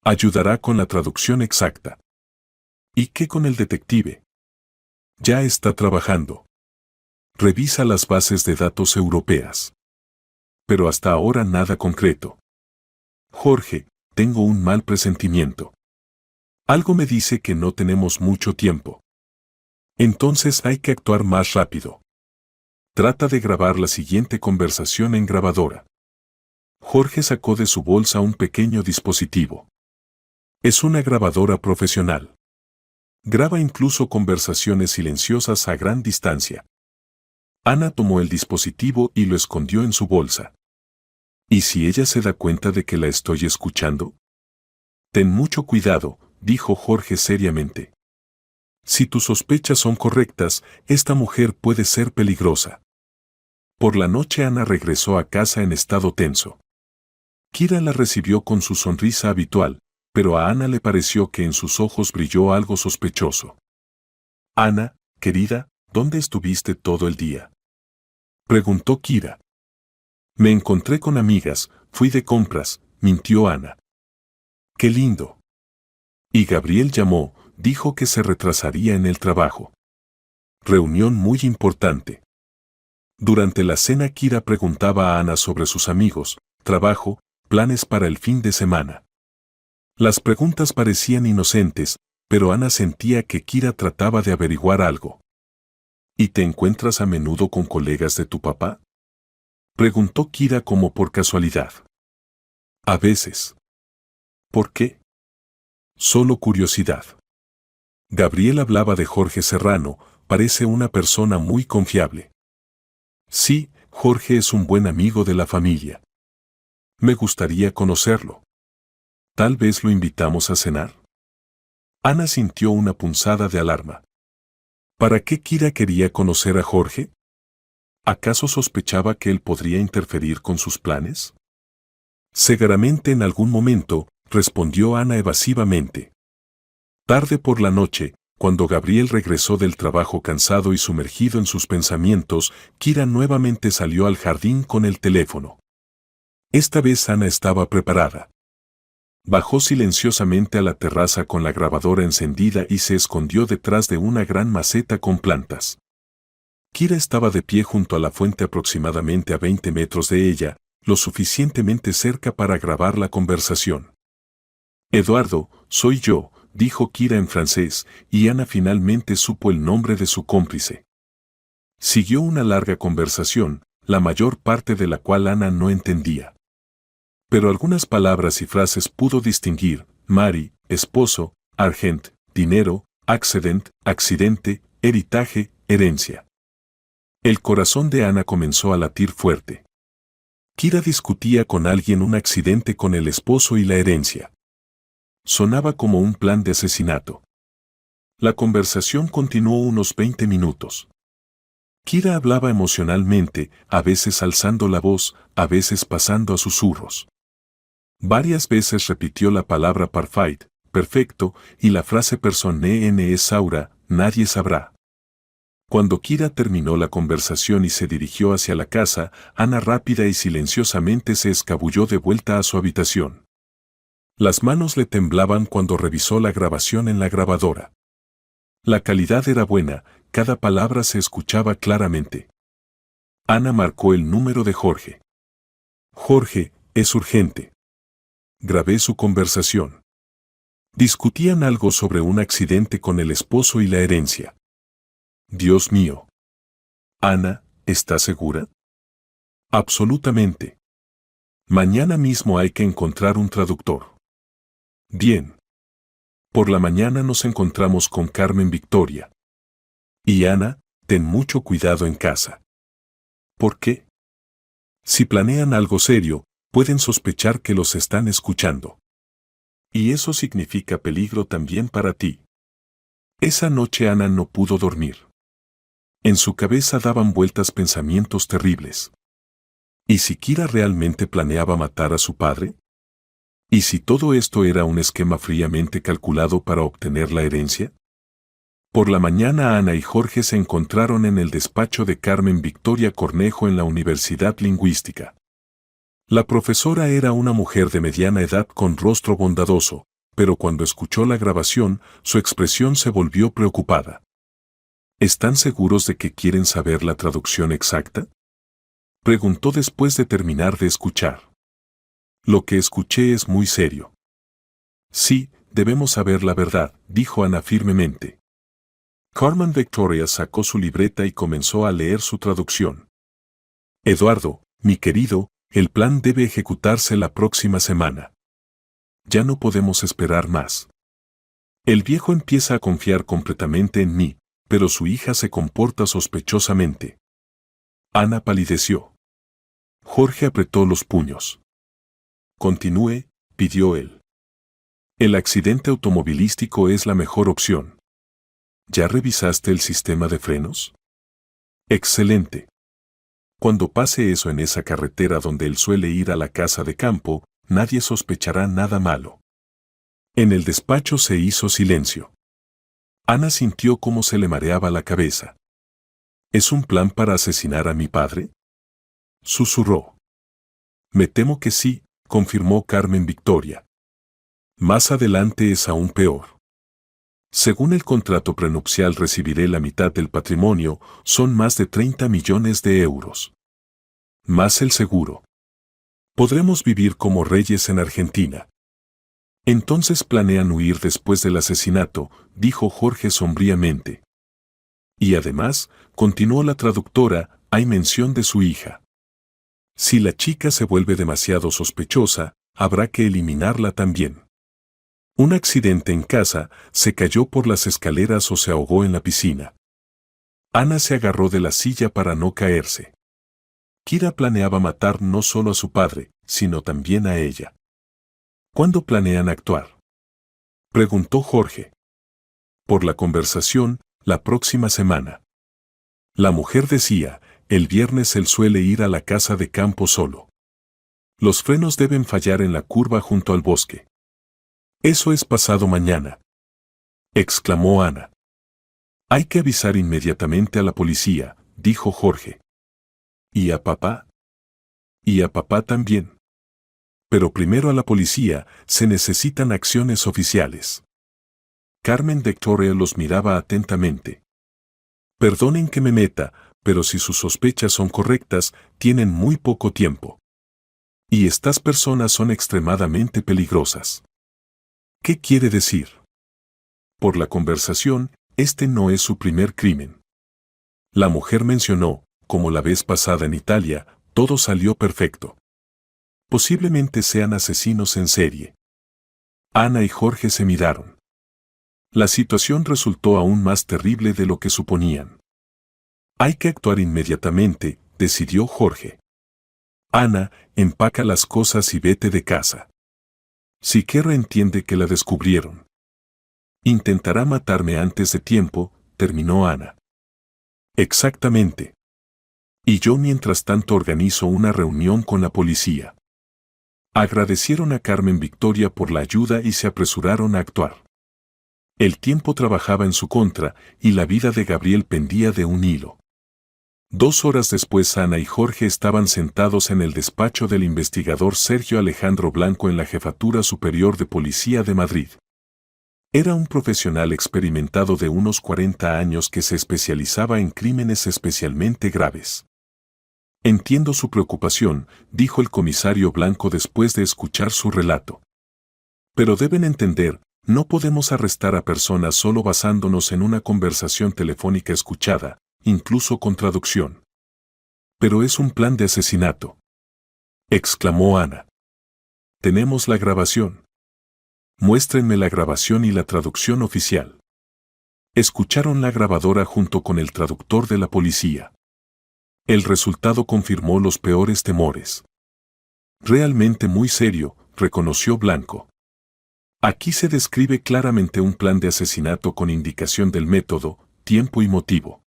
Ayudará con la traducción exacta. ¿Y qué con el detective? Ya está trabajando. Revisa las bases de datos europeas. Pero hasta ahora nada concreto. Jorge, tengo un mal presentimiento. Algo me dice que no tenemos mucho tiempo. Entonces hay que actuar más rápido. Trata de grabar la siguiente conversación en grabadora. Jorge sacó de su bolsa un pequeño dispositivo. Es una grabadora profesional. Graba incluso conversaciones silenciosas a gran distancia. Ana tomó el dispositivo y lo escondió en su bolsa. ¿Y si ella se da cuenta de que la estoy escuchando? Ten mucho cuidado, dijo Jorge seriamente. Si tus sospechas son correctas, esta mujer puede ser peligrosa. Por la noche Ana regresó a casa en estado tenso. Kira la recibió con su sonrisa habitual, pero a Ana le pareció que en sus ojos brilló algo sospechoso. Ana, querida, ¿dónde estuviste todo el día? Preguntó Kira. Me encontré con amigas, fui de compras, mintió Ana. ¡Qué lindo! Y Gabriel llamó, dijo que se retrasaría en el trabajo. Reunión muy importante. Durante la cena Kira preguntaba a Ana sobre sus amigos, trabajo, planes para el fin de semana. Las preguntas parecían inocentes, pero Ana sentía que Kira trataba de averiguar algo. ¿Y te encuentras a menudo con colegas de tu papá? Preguntó Kira como por casualidad. A veces. ¿Por qué? Solo curiosidad. Gabriel hablaba de Jorge Serrano, parece una persona muy confiable. Sí, Jorge es un buen amigo de la familia. Me gustaría conocerlo. ¿Tal vez lo invitamos a cenar? Ana sintió una punzada de alarma. ¿Para qué Kira quería conocer a Jorge? ¿Acaso sospechaba que él podría interferir con sus planes? Seguramente en algún momento, respondió Ana evasivamente. Tarde por la noche, cuando Gabriel regresó del trabajo cansado y sumergido en sus pensamientos, Kira nuevamente salió al jardín con el teléfono. Esta vez Ana estaba preparada. Bajó silenciosamente a la terraza con la grabadora encendida y se escondió detrás de una gran maceta con plantas. Kira estaba de pie junto a la fuente aproximadamente a 20 metros de ella, lo suficientemente cerca para grabar la conversación. Eduardo, soy yo, dijo Kira en francés, y Ana finalmente supo el nombre de su cómplice. Siguió una larga conversación, la mayor parte de la cual Ana no entendía. Pero algunas palabras y frases pudo distinguir, Mari, esposo, argent, dinero, accidente, heritaje, herencia. El corazón de Ana comenzó a latir fuerte. Kira discutía con alguien un accidente con el esposo y la herencia. Sonaba como un plan de asesinato. La conversación continuó unos 20 minutos. Kira hablaba emocionalmente, a veces alzando la voz, a veces pasando a susurros. Varias veces repitió la palabra parfait, perfecto, y la frase persone es Saura, nadie sabrá. Cuando Kira terminó la conversación y se dirigió hacia la casa, Ana rápida y silenciosamente se escabulló de vuelta a su habitación. Las manos le temblaban cuando revisó la grabación en la grabadora. La calidad era buena, cada palabra se escuchaba claramente. Ana marcó el número de Jorge. Jorge, es urgente. Grabé su conversación. Discutían algo sobre un accidente con el esposo y la herencia. Dios mío. Ana, ¿estás segura? Absolutamente. Mañana mismo hay que encontrar un traductor. Bien. Por la mañana nos encontramos con Carmen Victoria. Y Ana, ten mucho cuidado en casa. ¿Por qué? Si planean algo serio, pueden sospechar que los están escuchando. Y eso significa peligro también para ti. Esa noche Ana no pudo dormir. En su cabeza daban vueltas pensamientos terribles. ¿Y si Kira realmente planeaba matar a su padre? ¿Y si todo esto era un esquema fríamente calculado para obtener la herencia? Por la mañana Ana y Jorge se encontraron en el despacho de Carmen Victoria Cornejo en la Universidad Lingüística. La profesora era una mujer de mediana edad con rostro bondadoso, pero cuando escuchó la grabación, su expresión se volvió preocupada. ¿Están seguros de que quieren saber la traducción exacta? Preguntó después de terminar de escuchar. Lo que escuché es muy serio. Sí, debemos saber la verdad, dijo Ana firmemente. Carmen Victoria sacó su libreta y comenzó a leer su traducción. Eduardo, mi querido, el plan debe ejecutarse la próxima semana. Ya no podemos esperar más. El viejo empieza a confiar completamente en mí, pero su hija se comporta sospechosamente. Ana palideció. Jorge apretó los puños. Continúe, pidió él. El accidente automovilístico es la mejor opción. ¿Ya revisaste el sistema de frenos? Excelente. Cuando pase eso en esa carretera donde él suele ir a la casa de campo, nadie sospechará nada malo. En el despacho se hizo silencio. Ana sintió cómo se le mareaba la cabeza. ¿Es un plan para asesinar a mi padre? Susurró. Me temo que sí, confirmó Carmen Victoria. Más adelante es aún peor. Según el contrato prenupcial recibiré la mitad del patrimonio, son más de 30 millones de euros. Más el seguro. Podremos vivir como reyes en Argentina. Entonces planean huir después del asesinato, dijo Jorge sombríamente. Y además, continuó la traductora, hay mención de su hija. Si la chica se vuelve demasiado sospechosa, habrá que eliminarla también. Un accidente en casa, se cayó por las escaleras o se ahogó en la piscina. Ana se agarró de la silla para no caerse. Kira planeaba matar no solo a su padre, sino también a ella. ¿Cuándo planean actuar? Preguntó Jorge. Por la conversación, la próxima semana. La mujer decía, el viernes él suele ir a la casa de campo solo. Los frenos deben fallar en la curva junto al bosque. Eso es pasado mañana. Exclamó Ana. Hay que avisar inmediatamente a la policía, dijo Jorge. ¿Y a papá? Y a papá también. Pero primero a la policía, se necesitan acciones oficiales. Carmen Victoria los miraba atentamente. Perdonen que me meta, pero si sus sospechas son correctas, tienen muy poco tiempo. Y estas personas son extremadamente peligrosas. ¿Qué quiere decir? Por la conversación, este no es su primer crimen. La mujer mencionó, como la vez pasada en Italia, todo salió perfecto. Posiblemente sean asesinos en serie. Ana y Jorge se miraron. La situación resultó aún más terrible de lo que suponían. Hay que actuar inmediatamente, decidió Jorge. Ana, empaca las cosas y vete de casa. Siqueira entiende que la descubrieron. Intentará matarme antes de tiempo, terminó Ana. Exactamente. Y yo mientras tanto organizo una reunión con la policía. Agradecieron a Carmen Victoria por la ayuda y se apresuraron a actuar. El tiempo trabajaba en su contra y la vida de Gabriel pendía de un hilo. 2 horas después Ana y Jorge estaban sentados en el despacho del investigador Sergio Alejandro Blanco en la Jefatura Superior de Policía de Madrid. Era un profesional experimentado de unos 40 años que se especializaba en crímenes especialmente graves. Entiendo su preocupación, dijo el comisario Blanco después de escuchar su relato. Pero deben entender, no podemos arrestar a personas solo basándonos en una conversación telefónica escuchada, incluso con traducción. Pero es un plan de asesinato, exclamó Ana. Tenemos la grabación. Muéstrenme la grabación y la traducción oficial. Escucharon la grabadora junto con el traductor de la policía. El resultado confirmó los peores temores. Realmente muy serio, reconoció Blanco. Aquí se describe claramente un plan de asesinato con indicación del método, tiempo y motivo.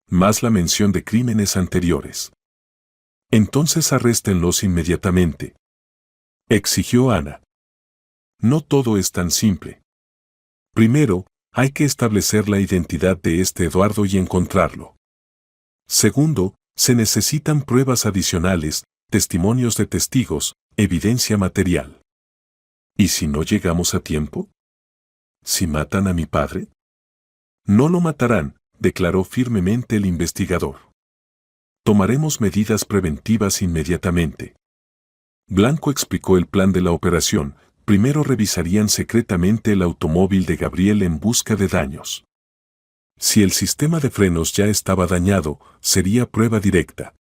Más la mención de crímenes anteriores. Entonces arréstenlos inmediatamente, exigió Ana. No todo es tan simple. Primero, hay que establecer la identidad de este Eduardo y encontrarlo. Segundo, se necesitan pruebas adicionales, testimonios de testigos, evidencia material. ¿Y si no llegamos a tiempo? ¿Si matan a mi padre? No lo matarán, declaró firmemente el investigador. Tomaremos medidas preventivas inmediatamente. Blanco explicó el plan de la operación. Primero revisarían secretamente el automóvil de Gabriel en busca de daños. Si el sistema de frenos ya estaba dañado, sería prueba directa.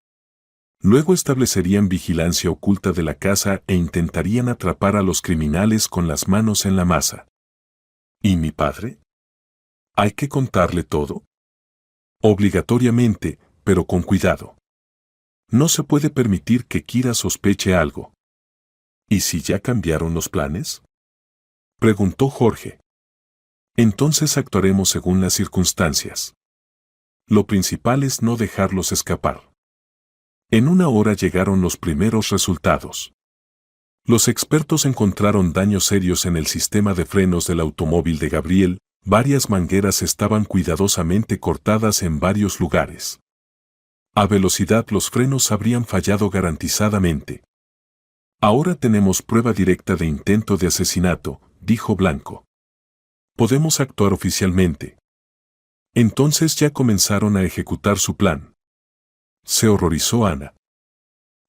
Luego establecerían vigilancia oculta de la casa e intentarían atrapar a los criminales con las manos en la masa. ¿Y mi padre? ¿Hay que contarle todo? Obligatoriamente, pero con cuidado. No se puede permitir que Kira sospeche algo. ¿Y si ya cambiaron los planes? Preguntó Jorge. Entonces actuaremos según las circunstancias. Lo principal es no dejarlos escapar. En 1 hora llegaron los primeros resultados. Los expertos encontraron daños serios en el sistema de frenos del automóvil de Gabriel, varias mangueras estaban cuidadosamente cortadas en varios lugares. A velocidad los frenos habrían fallado garantizadamente. Ahora tenemos prueba directa de intento de asesinato, dijo Blanco. Podemos actuar oficialmente. Entonces ya comenzaron a ejecutar su plan. Se horrorizó Ana.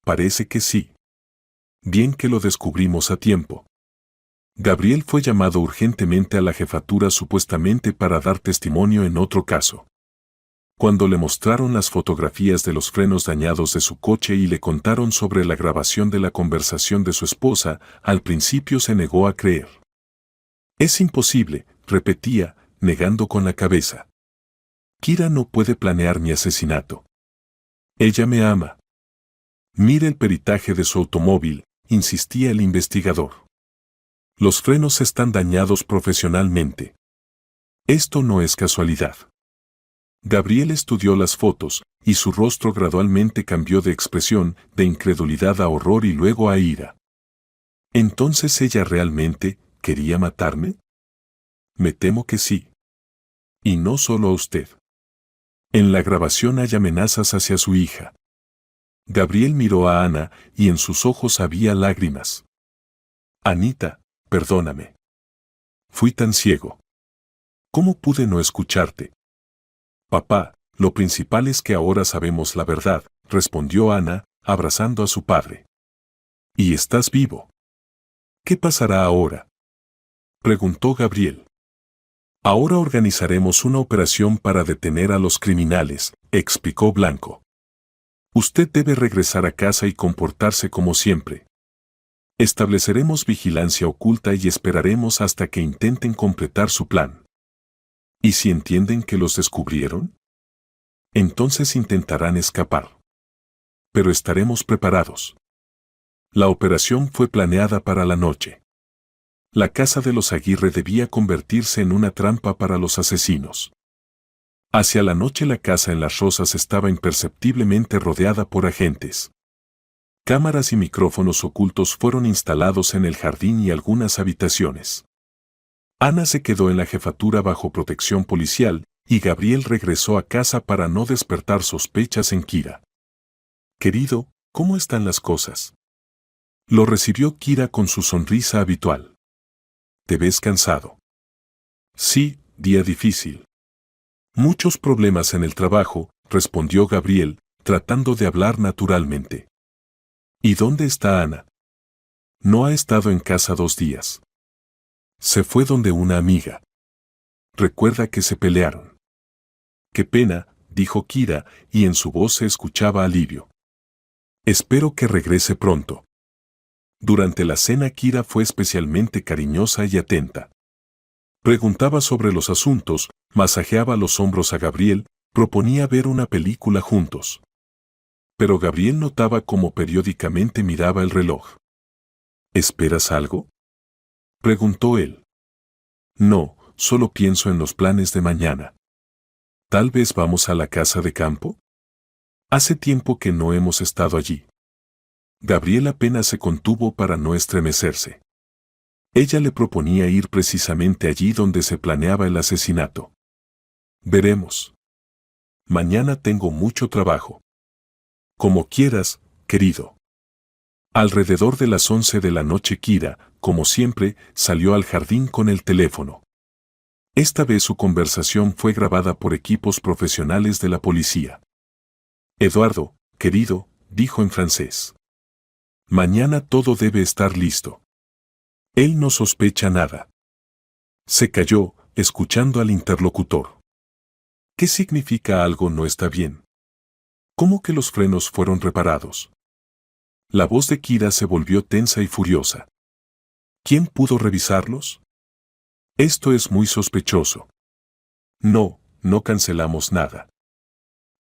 Parece que sí. Bien que lo descubrimos a tiempo. Gabriel fue llamado urgentemente a la jefatura supuestamente para dar testimonio en otro caso. Cuando le mostraron las fotografías de los frenos dañados de su coche y le contaron sobre la grabación de la conversación de su esposa, al principio se negó a creer. Es imposible, repetía, negando con la cabeza. Kira no puede planear mi asesinato. Ella me ama. Mire el peritaje de su automóvil, insistía el investigador. Los frenos están dañados profesionalmente. Esto no es casualidad. Gabriel estudió las fotos, y su rostro gradualmente cambió de expresión, de incredulidad a horror y luego a ira. ¿Entonces ella realmente quería matarme? Me temo que sí. Y no solo a usted. En la grabación hay amenazas hacia su hija. Gabriel miró a Ana, y en sus ojos había lágrimas. Anita, perdóname. Fui tan ciego. ¿Cómo pude no escucharte? Papá, lo principal es que ahora sabemos la verdad, respondió Ana, abrazando a su padre. ¿Y estás vivo? ¿Qué pasará ahora? Preguntó Gabriel. Ahora organizaremos una operación para detener a los criminales, explicó Blanco. Usted debe regresar a casa y comportarse como siempre. Estableceremos vigilancia oculta y esperaremos hasta que intenten completar su plan. ¿Y si entienden que los descubrieron? Entonces intentarán escapar. Pero estaremos preparados. La operación fue planeada para la noche. La casa de los Aguirre debía convertirse en una trampa para los asesinos. Hacia la noche la casa en Las Rosas estaba imperceptiblemente rodeada por agentes. Cámaras y micrófonos ocultos fueron instalados en el jardín y algunas habitaciones. Ana se quedó en la jefatura bajo protección policial y Gabriel regresó a casa para no despertar sospechas en Kira. «Querido, ¿cómo están las cosas?». Lo recibió Kira con su sonrisa habitual. «¿Te ves cansado?». «Sí, día difícil». «Muchos problemas en el trabajo», respondió Gabriel, tratando de hablar naturalmente. «¿Y dónde está Ana?». «No ha estado en casa 2 días. Se fue donde una amiga. Recuerda que se pelearon». «Qué pena», dijo Kira, y en su voz se escuchaba alivio. «Espero que regrese pronto». Durante la cena Kira fue especialmente cariñosa y atenta. Preguntaba sobre los asuntos, masajeaba los hombros a Gabriel, proponía ver una película juntos. Pero Gabriel notaba cómo periódicamente miraba el reloj. «¿Esperas algo?», preguntó él. «No, solo pienso en los planes de mañana». «¿Tal vez vamos a la casa de campo?». «Hace tiempo que no hemos estado allí». Gabriel apenas se contuvo para no estremecerse. Ella le proponía ir precisamente allí donde se planeaba el asesinato. «Veremos. Mañana tengo mucho trabajo». «Como quieras, querido». Alrededor de las 11 de la noche Kira, como siempre, salió al jardín con el teléfono. Esta vez su conversación fue grabada por equipos profesionales de la policía. «Eduardo, querido», dijo en francés. «Mañana todo debe estar listo». Él no sospecha nada. Se calló, escuchando al interlocutor. ¿Qué significa algo no está bien? ¿Cómo que los frenos fueron reparados? La voz de Kira se volvió tensa y furiosa. ¿Quién pudo revisarlos? Esto es muy sospechoso. No, no cancelamos nada.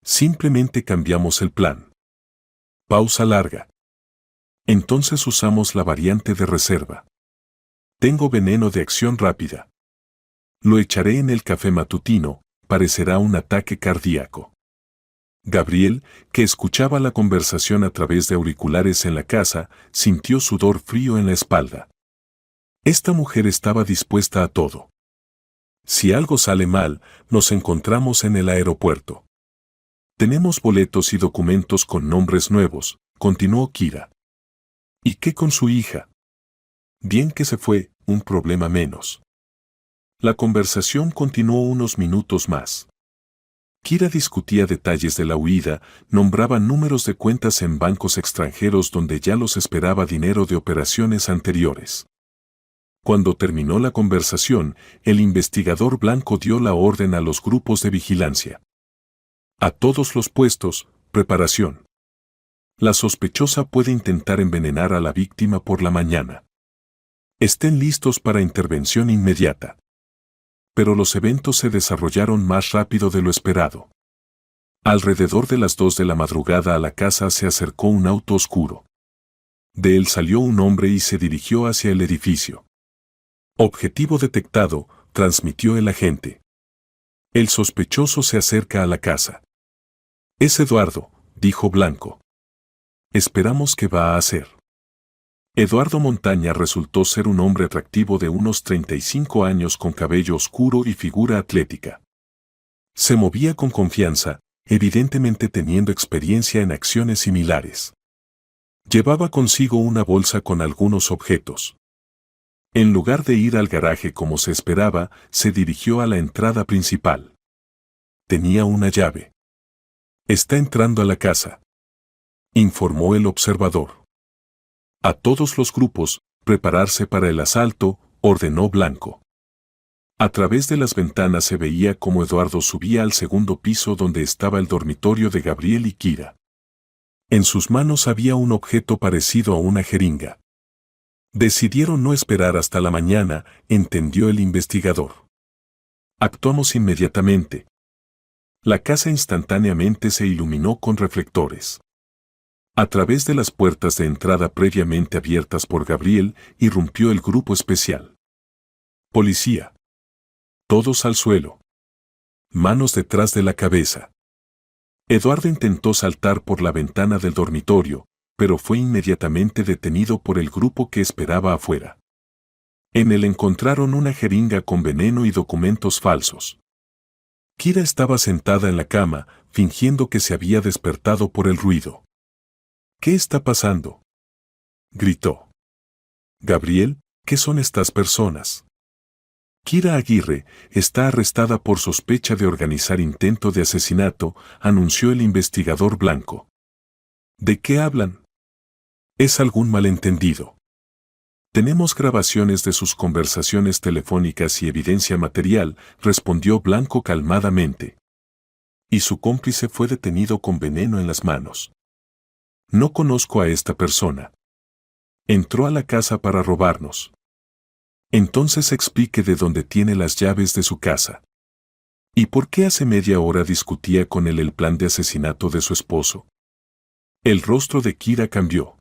Simplemente cambiamos el plan. Pausa larga. Entonces usamos la variante de reserva. Tengo veneno de acción rápida. Lo echaré en el café matutino, parecerá un ataque cardíaco. Gabriel, que escuchaba la conversación a través de auriculares en la casa, sintió sudor frío en la espalda. Esta mujer estaba dispuesta a todo. Si algo sale mal, nos encontramos en el aeropuerto. Tenemos boletos y documentos con nombres nuevos, continuó Kira. ¿Y qué con su hija? Bien que se fue, un problema menos. La conversación continuó unos minutos más. Kira discutía detalles de la huida, nombraba números de cuentas en bancos extranjeros donde ya los esperaba dinero de operaciones anteriores. Cuando terminó la conversación, el investigador blanco dio la orden a los grupos de vigilancia. A todos los puestos, preparación. La sospechosa puede intentar envenenar a la víctima por la mañana. Estén listos para intervención inmediata. Pero los eventos se desarrollaron más rápido de lo esperado. Alrededor de las 2 de la madrugada a la casa se acercó un auto oscuro. De él salió un hombre y se dirigió hacia el edificio. Objetivo detectado, transmitió el agente. El sospechoso se acerca a la casa. Es Eduardo, dijo Blanco. Esperamos qué va a hacer. Eduardo Montaña resultó ser un hombre atractivo de unos 35 años con cabello oscuro y figura atlética. Se movía con confianza, evidentemente teniendo experiencia en acciones similares. Llevaba consigo una bolsa con algunos objetos. En lugar de ir al garaje como se esperaba, se dirigió a la entrada principal. Tenía una llave. Está entrando a la casa, informó el observador. A todos los grupos, prepararse para el asalto, ordenó Blanco. A través de las ventanas se veía cómo Eduardo subía al segundo piso donde estaba el dormitorio de Gabriel y Kira. En sus manos había un objeto parecido a una jeringa. Decidieron no esperar hasta la mañana, entendió el investigador. Actuamos inmediatamente. La casa instantáneamente se iluminó con reflectores. A través de las puertas de entrada previamente abiertas por Gabriel, irrumpió el grupo especial. Policía. Todos al suelo. Manos detrás de la cabeza. Eduardo intentó saltar por la ventana del dormitorio, pero fue inmediatamente detenido por el grupo que esperaba afuera. En él encontraron una jeringa con veneno y documentos falsos. Kira estaba sentada en la cama, fingiendo que se había despertado por el ruido. ¿Qué está pasando?, gritó. Gabriel, ¿qué son estas personas? Kira Aguirre está arrestada por sospecha de organizar intento de asesinato, anunció el investigador blanco. ¿De qué hablan? ¿Es algún malentendido? Tenemos grabaciones de sus conversaciones telefónicas y evidencia material, respondió Blanco calmadamente. Y su cómplice fue detenido con veneno en las manos. No conozco a esta persona. Entró a la casa para robarnos. Entonces explique de dónde tiene las llaves de su casa. ¿Y por qué hace media hora discutía con él el plan de asesinato de su esposo? El rostro de Kira cambió.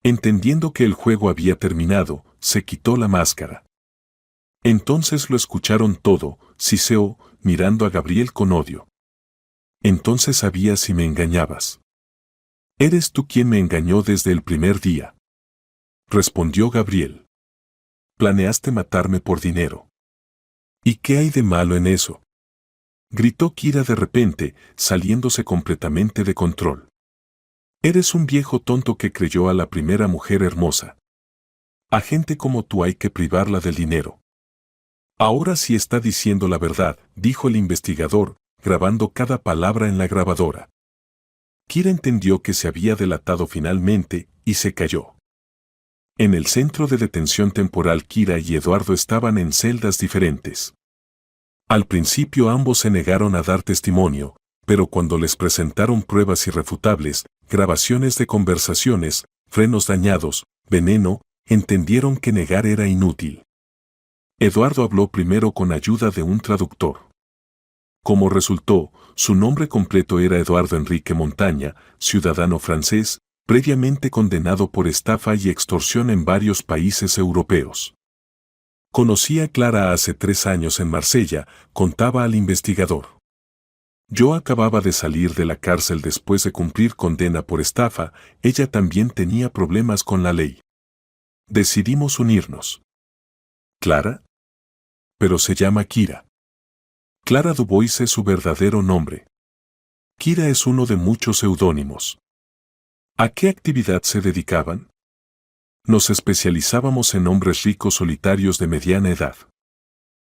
Entendiendo que el juego había terminado, se quitó la máscara. Entonces lo escucharon todo, siseó, mirando a Gabriel con odio. Entonces sabías si me engañabas. Eres tú quien me engañó desde el primer día. Respondió Gabriel. Planeaste matarme por dinero. ¿Y qué hay de malo en eso? Gritó Kira de repente, saliéndose completamente de control. Eres un viejo tonto que creyó a la primera mujer hermosa. A gente como tú hay que privarla del dinero. Ahora sí está diciendo la verdad, dijo el investigador, grabando cada palabra en la grabadora. Kira entendió que se había delatado finalmente, y se calló. En el centro de detención temporal Kira y Eduardo estaban en celdas diferentes. Al principio ambos se negaron a dar testimonio, pero cuando les presentaron pruebas irrefutables, grabaciones de conversaciones, frenos dañados, veneno, entendieron que negar era inútil. Eduardo habló primero con ayuda de un traductor. Como resultó, su nombre completo era Eduardo Enrique Montaña, ciudadano francés, previamente condenado por estafa y extorsión en varios países europeos. Conocí a Clara hace 3 años en Marsella, contaba al investigador. Yo acababa de salir de la cárcel después de cumplir condena por estafa, ella también tenía problemas con la ley. Decidimos unirnos. ¿Clara? Pero se llama Kira. Clara Dubois es su verdadero nombre. Kira es uno de muchos seudónimos. ¿A qué actividad se dedicaban? Nos especializábamos en hombres ricos solitarios de mediana edad.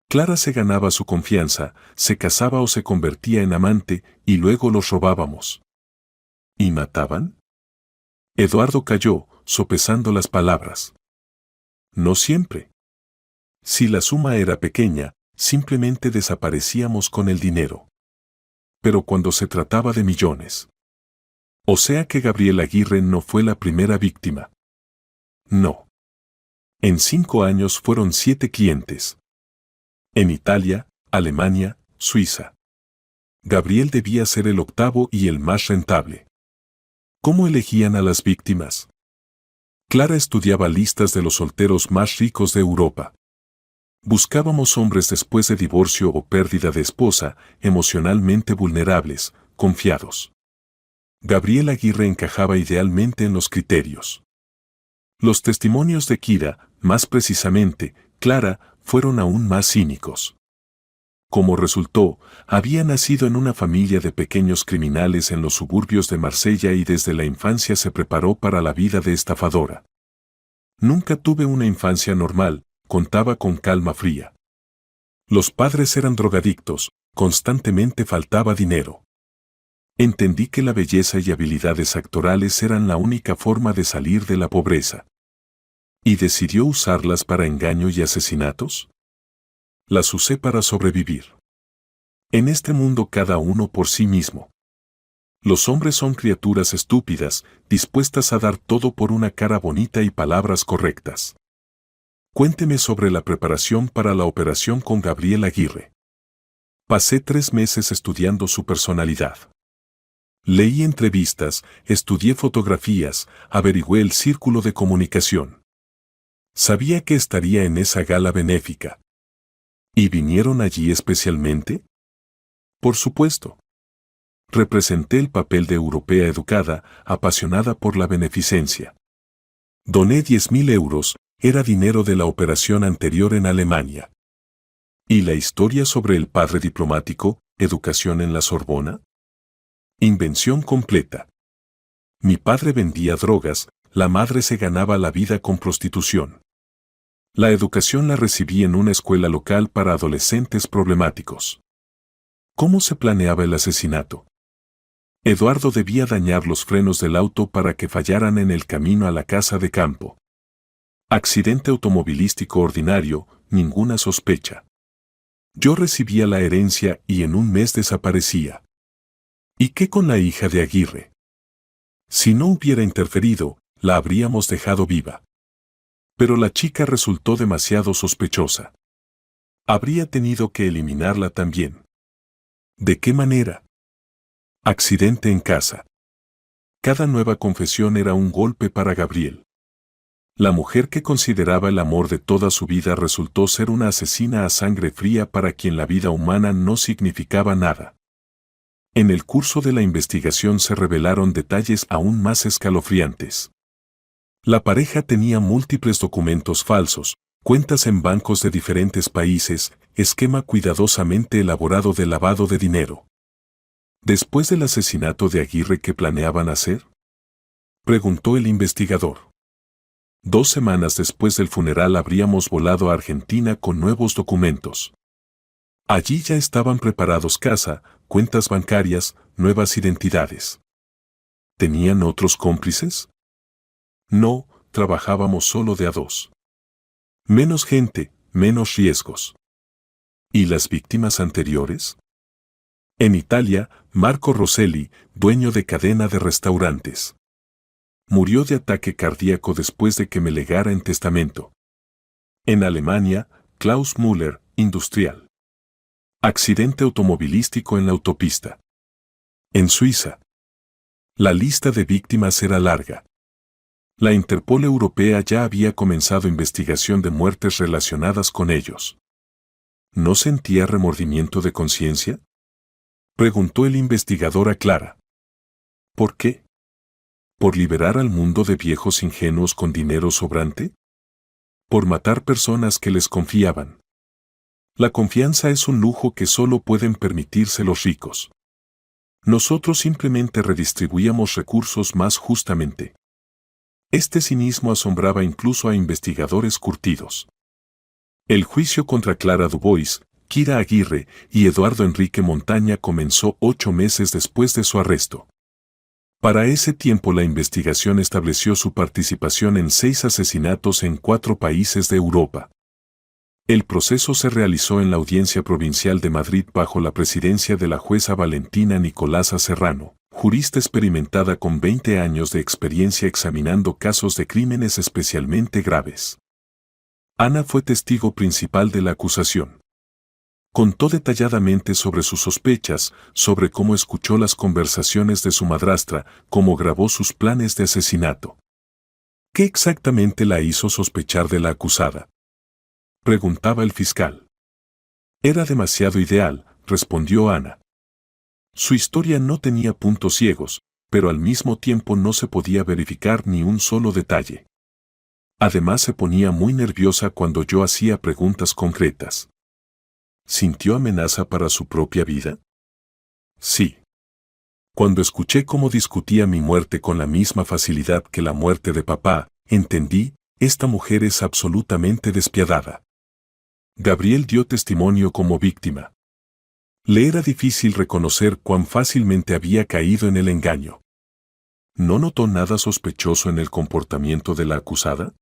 Clara se ganaba su confianza, se casaba o se convertía en amante, y luego los robábamos. ¿Y mataban? Eduardo calló, sopesando las palabras. No siempre. Si la suma era pequeña, simplemente desaparecíamos con el dinero. Pero cuando se trataba de millones. O sea que Gabriel Aguirre no fue la primera víctima. No. En 5 años fueron 7 clientes. En Italia, Alemania, Suiza. Gabriel debía ser el octavo y el más rentable. ¿Cómo elegían a las víctimas? Clara estudiaba listas de los solteros más ricos de Europa. Buscábamos hombres después de divorcio o pérdida de esposa, emocionalmente vulnerables, confiados. Gabriel Aguirre encajaba idealmente en los criterios. Los testimonios de Kira, más precisamente, Clara, fueron aún más cínicos. Como resultó, había nacido en una familia de pequeños criminales en los suburbios de Marsella y desde la infancia se preparó para la vida de estafadora. Nunca tuve una infancia normal, contaba con calma fría. Los padres eran drogadictos, constantemente faltaba dinero. Entendí que la belleza y habilidades actorales eran la única forma de salir de la pobreza. ¿Y decidió usarlas para engaño y asesinatos? Las usé para sobrevivir. En este mundo cada uno por sí mismo. Los hombres son criaturas estúpidas, dispuestas a dar todo por una cara bonita y palabras correctas. Cuénteme sobre la preparación para la operación con Gabriel Aguirre. Pasé 3 meses estudiando su personalidad. Leí entrevistas, estudié fotografías, averigüé el círculo de comunicación. Sabía que estaría en esa gala benéfica. ¿Y vinieron allí especialmente? Por supuesto. Representé el papel de europea educada, apasionada por la beneficencia. Doné 10.000 euros, era dinero de la operación anterior en Alemania. ¿Y la historia sobre el padre diplomático, educación en la Sorbona? Invención completa. Mi padre vendía drogas, la madre se ganaba la vida con prostitución. La educación la recibí en una escuela local para adolescentes problemáticos. ¿Cómo se planeaba el asesinato? Eduardo debía dañar los frenos del auto para que fallaran en el camino a la casa de campo. Accidente automovilístico ordinario, ninguna sospecha. Yo recibía la herencia y en un mes desaparecía. ¿Y qué con la hija de Aguirre? Si no hubiera interferido, la habríamos dejado viva. Pero la chica resultó demasiado sospechosa. Habría tenido que eliminarla también. ¿De qué manera? Accidente en casa. Cada nueva confesión era un golpe para Gabriel. La mujer que consideraba el amor de toda su vida resultó ser una asesina a sangre fría para quien la vida humana no significaba nada. En el curso de la investigación se revelaron detalles aún más escalofriantes. La pareja tenía múltiples documentos falsos, cuentas en bancos de diferentes países, esquema cuidadosamente elaborado de lavado de dinero. ¿Después del asesinato de Aguirre, qué planeaban hacer?, preguntó el investigador. 2 semanas después del funeral habríamos volado a Argentina con nuevos documentos. Allí ya estaban preparados casa, cuentas bancarias, nuevas identidades. ¿Tenían otros cómplices? No, trabajábamos solo de a 2. Menos gente, menos riesgos. ¿Y las víctimas anteriores? En Italia, Marco Rosselli, dueño de cadena de restaurantes. Murió de ataque cardíaco después de que me legara en testamento. En Alemania, Klaus Müller, industrial. Accidente automovilístico en la autopista. En Suiza. La lista de víctimas era larga. La Interpol Europea ya había comenzado investigación de muertes relacionadas con ellos. ¿No sentía remordimiento de conciencia?, preguntó el investigador a Clara. ¿Por qué? ¿Por liberar al mundo de viejos ingenuos con dinero sobrante? ¿Por matar personas que les confiaban? La confianza es un lujo que solo pueden permitirse los ricos. Nosotros simplemente redistribuíamos recursos más justamente. Este cinismo asombraba incluso a investigadores curtidos. El juicio contra Clara Dubois, Kira Aguirre y Eduardo Enrique Montaña comenzó 8 meses después de su arresto. Para ese tiempo la investigación estableció su participación en 6 asesinatos en 4 países de Europa. El proceso se realizó en la Audiencia Provincial de Madrid bajo la presidencia de la jueza Valentina Nicolasa Serrano, jurista experimentada con 20 años de experiencia examinando casos de crímenes especialmente graves. Ana fue testigo principal de la acusación. Contó detalladamente sobre sus sospechas, sobre cómo escuchó las conversaciones de su madrastra, cómo grabó sus planes de asesinato. ¿Qué exactamente la hizo sospechar de la acusada?, preguntaba el fiscal. Era demasiado ideal, respondió Ana. Su historia no tenía puntos ciegos, pero al mismo tiempo no se podía verificar ni un solo detalle. Además se ponía muy nerviosa cuando yo hacía preguntas concretas. ¿Sintió amenaza para su propia vida? Sí. Cuando escuché cómo discutía mi muerte con la misma facilidad que la muerte de papá, entendí, esta mujer es absolutamente despiadada. Gabriel dio testimonio como víctima. Le era difícil reconocer cuán fácilmente había caído en el engaño. ¿No notó nada sospechoso en el comportamiento de la acusada?,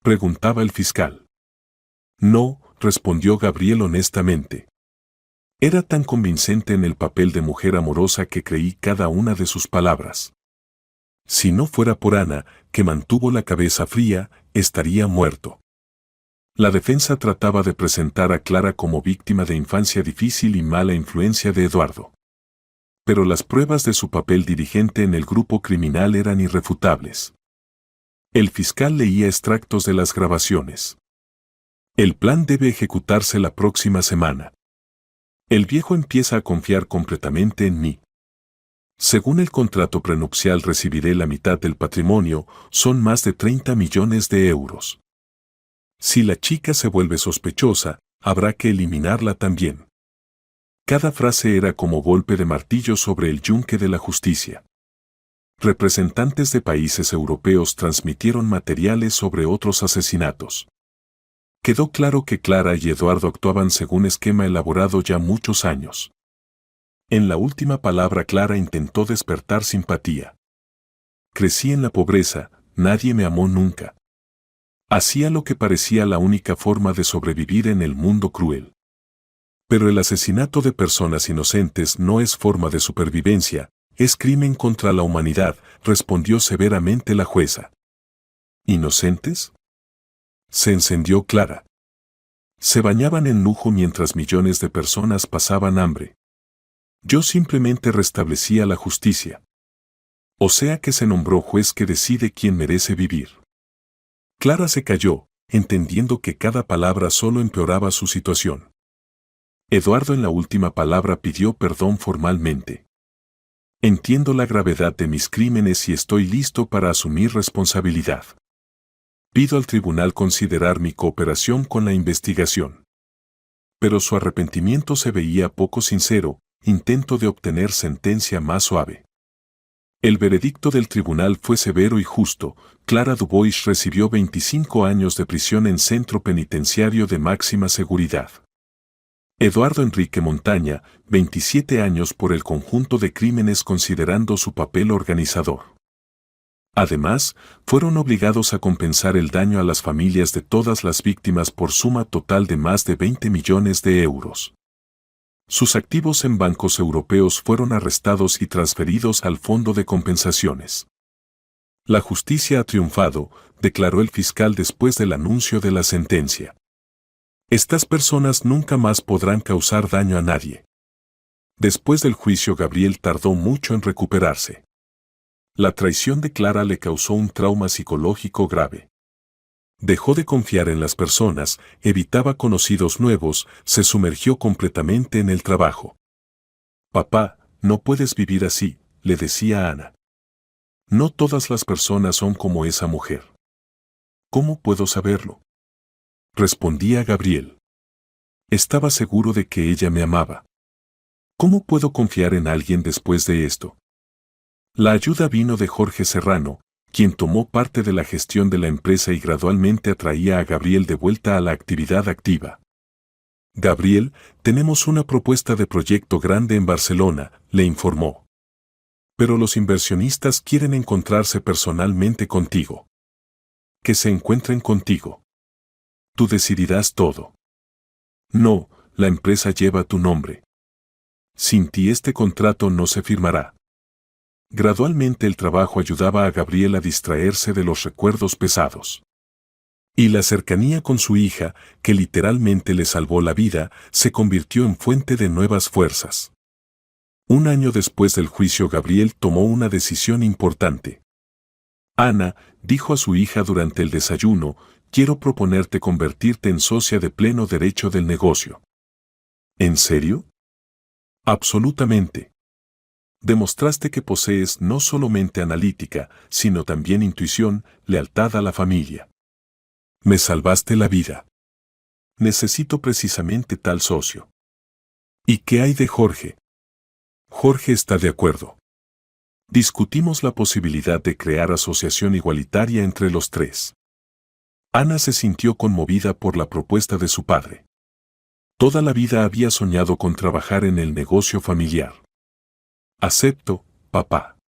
preguntaba el fiscal. No, respondió Gabriel honestamente. Era tan convincente en el papel de mujer amorosa que creí cada una de sus palabras. Si no fuera por Ana, que mantuvo la cabeza fría, estaría muerto. La defensa trataba de presentar a Clara como víctima de infancia difícil y mala influencia de Eduardo. Pero las pruebas de su papel dirigente en el grupo criminal eran irrefutables. El fiscal leía extractos de las grabaciones. El plan debe ejecutarse la próxima semana. El viejo empieza a confiar completamente en mí. Según el contrato prenupcial recibiré la mitad del patrimonio, son más de 30 millones de euros. Si la chica se vuelve sospechosa, habrá que eliminarla también. Cada frase era como golpe de martillo sobre el yunque de la justicia. Representantes de países europeos transmitieron materiales sobre otros asesinatos. Quedó claro que Clara y Eduardo actuaban según esquema elaborado ya muchos años. En la última palabra Clara intentó despertar simpatía. Crecí en la pobreza, nadie me amó nunca. Hacía lo que parecía la única forma de sobrevivir en el mundo cruel. Pero el asesinato de personas inocentes no es forma de supervivencia, es crimen contra la humanidad, respondió severamente la jueza. ¿Inocentes? Se encendió Clara. Se bañaban en lujo mientras millones de personas pasaban hambre. Yo simplemente restablecía la justicia. O sea que se nombró juez que decide quién merece vivir. Clara se calló, entendiendo que cada palabra solo empeoraba su situación. Eduardo en la última palabra pidió perdón formalmente. Entiendo la gravedad de mis crímenes y estoy listo para asumir responsabilidad. Pido al tribunal considerar mi cooperación con la investigación. Pero su arrepentimiento se veía poco sincero, intento de obtener sentencia más suave. El veredicto del tribunal fue severo y justo. Clara Dubois recibió 25 años de prisión en centro penitenciario de máxima seguridad. Eduardo Enrique Montaña, 27 años por el conjunto de crímenes considerando su papel organizador. Además, fueron obligados a compensar el daño a las familias de todas las víctimas por suma total de más de 20 millones de euros. Sus activos en bancos europeos fueron arrestados y transferidos al Fondo de Compensaciones. La justicia ha triunfado, declaró el fiscal después del anuncio de la sentencia. Estas personas nunca más podrán causar daño a nadie. Después del juicio, Gabriel tardó mucho en recuperarse. La traición de Clara le causó un trauma psicológico grave. Dejó de confiar en las personas, evitaba conocidos nuevos, se sumergió completamente en el trabajo. Papá, no puedes vivir así, le decía Ana. No todas las personas son como esa mujer. ¿Cómo puedo saberlo? Respondía Gabriel. Estaba seguro de que ella me amaba. ¿Cómo puedo confiar en alguien después de esto? La ayuda vino de Jorge Serrano, quien tomó parte de la gestión de la empresa y gradualmente atraía a Gabriel de vuelta a la actividad activa. Gabriel, tenemos una propuesta de proyecto grande en Barcelona, le informó. Pero los inversionistas quieren encontrarse personalmente contigo. Que se encuentren contigo. Tú decidirás todo. No, la empresa lleva tu nombre. Sin ti este contrato no se firmará. Gradualmente el trabajo ayudaba a Gabriel a distraerse de los recuerdos pesados. Y la cercanía con su hija, que literalmente le salvó la vida, se convirtió en fuente de nuevas fuerzas. Un año después del juicio, Gabriel tomó una decisión importante. Ana, dijo a su hija durante el desayuno, quiero proponerte convertirte en socia de pleno derecho del negocio. ¿En serio? Absolutamente. Demostraste que posees no solo mente analítica, sino también intuición, lealtad a la familia. Me salvaste la vida. Necesito precisamente tal socio. ¿Y qué hay de Jorge? Jorge está de acuerdo. Discutimos la posibilidad de crear asociación igualitaria entre los tres. Ana se sintió conmovida por la propuesta de su padre. Toda la vida había soñado con trabajar en el negocio familiar. Acepto, papá.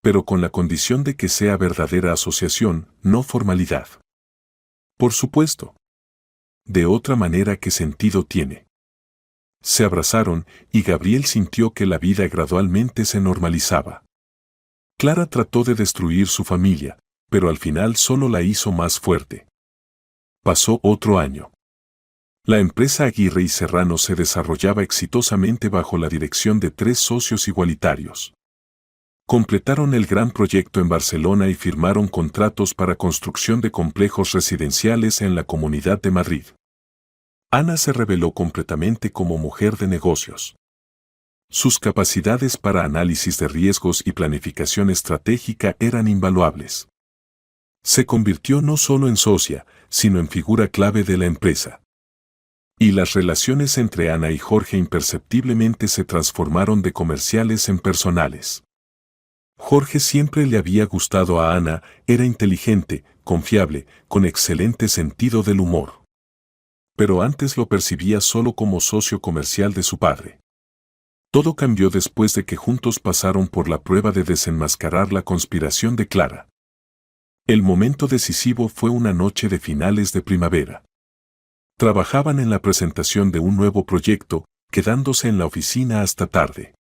Pero con la condición de que sea verdadera asociación, no formalidad. Por supuesto. De otra manera, ¿qué sentido tiene? Se abrazaron y Gabriel sintió que la vida gradualmente se normalizaba. Clara trató de destruir su familia, pero al final solo la hizo más fuerte. Pasó otro año. La empresa Aguirre y Serrano se desarrollaba exitosamente bajo la dirección de 3 socios igualitarios. Completaron el gran proyecto en Barcelona y firmaron contratos para construcción de complejos residenciales en la Comunidad de Madrid. Ana se reveló completamente como mujer de negocios. Sus capacidades para análisis de riesgos y planificación estratégica eran invaluables. Se convirtió no solo en socia, sino en figura clave de la empresa. Y las relaciones entre Ana y Jorge imperceptiblemente se transformaron de comerciales en personales. Jorge siempre le había gustado a Ana, era inteligente, confiable, con excelente sentido del humor. Pero antes lo percibía solo como socio comercial de su padre. Todo cambió después de que juntos pasaron por la prueba de desenmascarar la conspiración de Clara. El momento decisivo fue una noche de finales de primavera. Trabajaban en la presentación de un nuevo proyecto, quedándose en la oficina hasta tarde.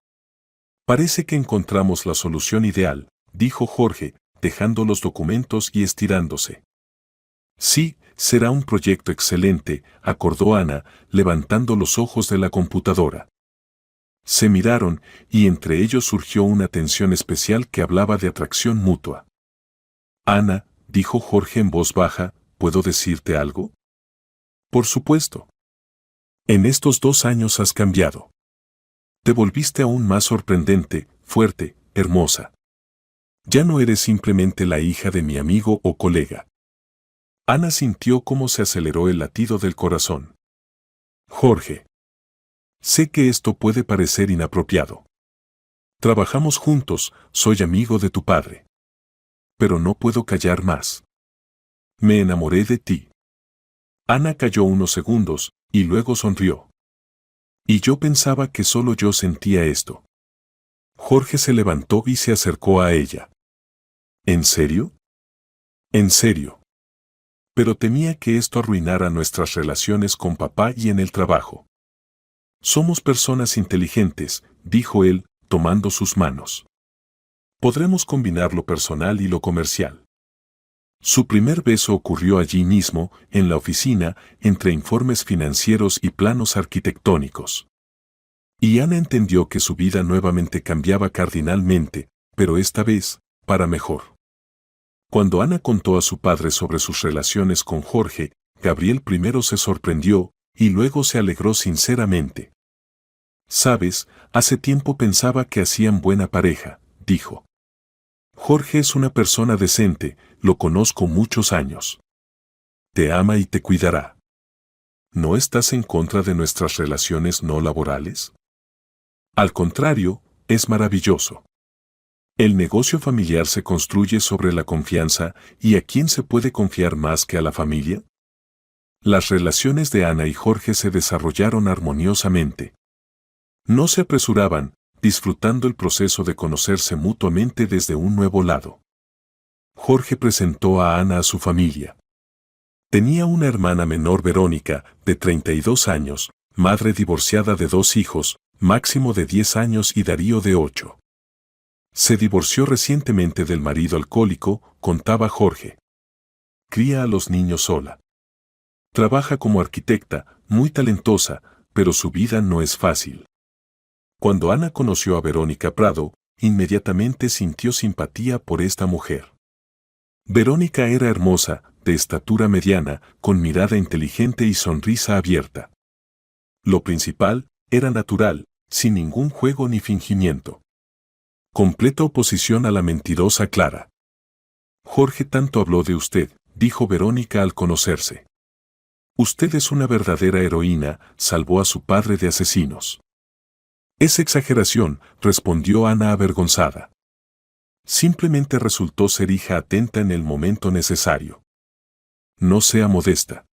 Parece que encontramos la solución ideal, dijo Jorge, dejando los documentos y estirándose. Sí, será un proyecto excelente, acordó Ana, levantando los ojos de la computadora. Se miraron, y entre ellos surgió una tensión especial que hablaba de atracción mutua. Ana, dijo Jorge en voz baja, ¿puedo decirte algo? Por supuesto. En estos 2 años has cambiado. Te volviste aún más sorprendente, fuerte, hermosa. Ya no eres simplemente la hija de mi amigo o colega. Ana sintió cómo se aceleró el latido del corazón. Jorge. Sé que esto puede parecer inapropiado. Trabajamos juntos, soy amigo de tu padre. Pero no puedo callar más. Me enamoré de ti. Ana calló unos segundos, y luego sonrió. Y yo pensaba que solo yo sentía esto. Jorge se levantó y se acercó a ella. ¿En serio? En serio. Pero temía que esto arruinara nuestras relaciones con papá y en el trabajo. Somos personas inteligentes, dijo él, tomando sus manos. Podremos combinar lo personal y lo comercial. Su primer beso ocurrió allí mismo, en la oficina, entre informes financieros y planos arquitectónicos. Y Ana entendió que su vida nuevamente cambiaba cardinalmente, pero esta vez, para mejor. Cuando Ana contó a su padre sobre sus relaciones con Jorge, Gabriel primero se sorprendió, y luego se alegró sinceramente. Sabes, hace tiempo pensaba que hacían buena pareja, dijo. Jorge es una persona decente, lo conozco muchos años. Te ama y te cuidará. ¿No estás en contra de nuestras relaciones no laborales? Al contrario, es maravilloso. El negocio familiar se construye sobre la confianza, ¿y a quién se puede confiar más que a la familia? Las relaciones de Ana y Jorge se desarrollaron armoniosamente. No se apresuraban, disfrutando el proceso de conocerse mutuamente desde un nuevo lado. Jorge presentó a Ana a su familia. Tenía una hermana menor, Verónica, de 32 años, madre divorciada de 2 hijos, Máximo de 10 años y Darío de 8. Se divorció recientemente del marido alcohólico, contaba Jorge. Cría a los niños sola. Trabaja como arquitecta, muy talentosa, pero su vida no es fácil. Cuando Ana conoció a Verónica Prado, inmediatamente sintió simpatía por esta mujer. Verónica era hermosa, de estatura mediana, con mirada inteligente y sonrisa abierta. Lo principal, era natural, sin ningún juego ni fingimiento. Completa oposición a la mentirosa Clara. Jorge tanto habló de usted, dijo Verónica al conocerse. Usted es una verdadera heroína, salvó a su padre de asesinos. Es exageración, respondió Ana avergonzada. Simplemente resultó ser hija atenta en el momento necesario. No sea modesta.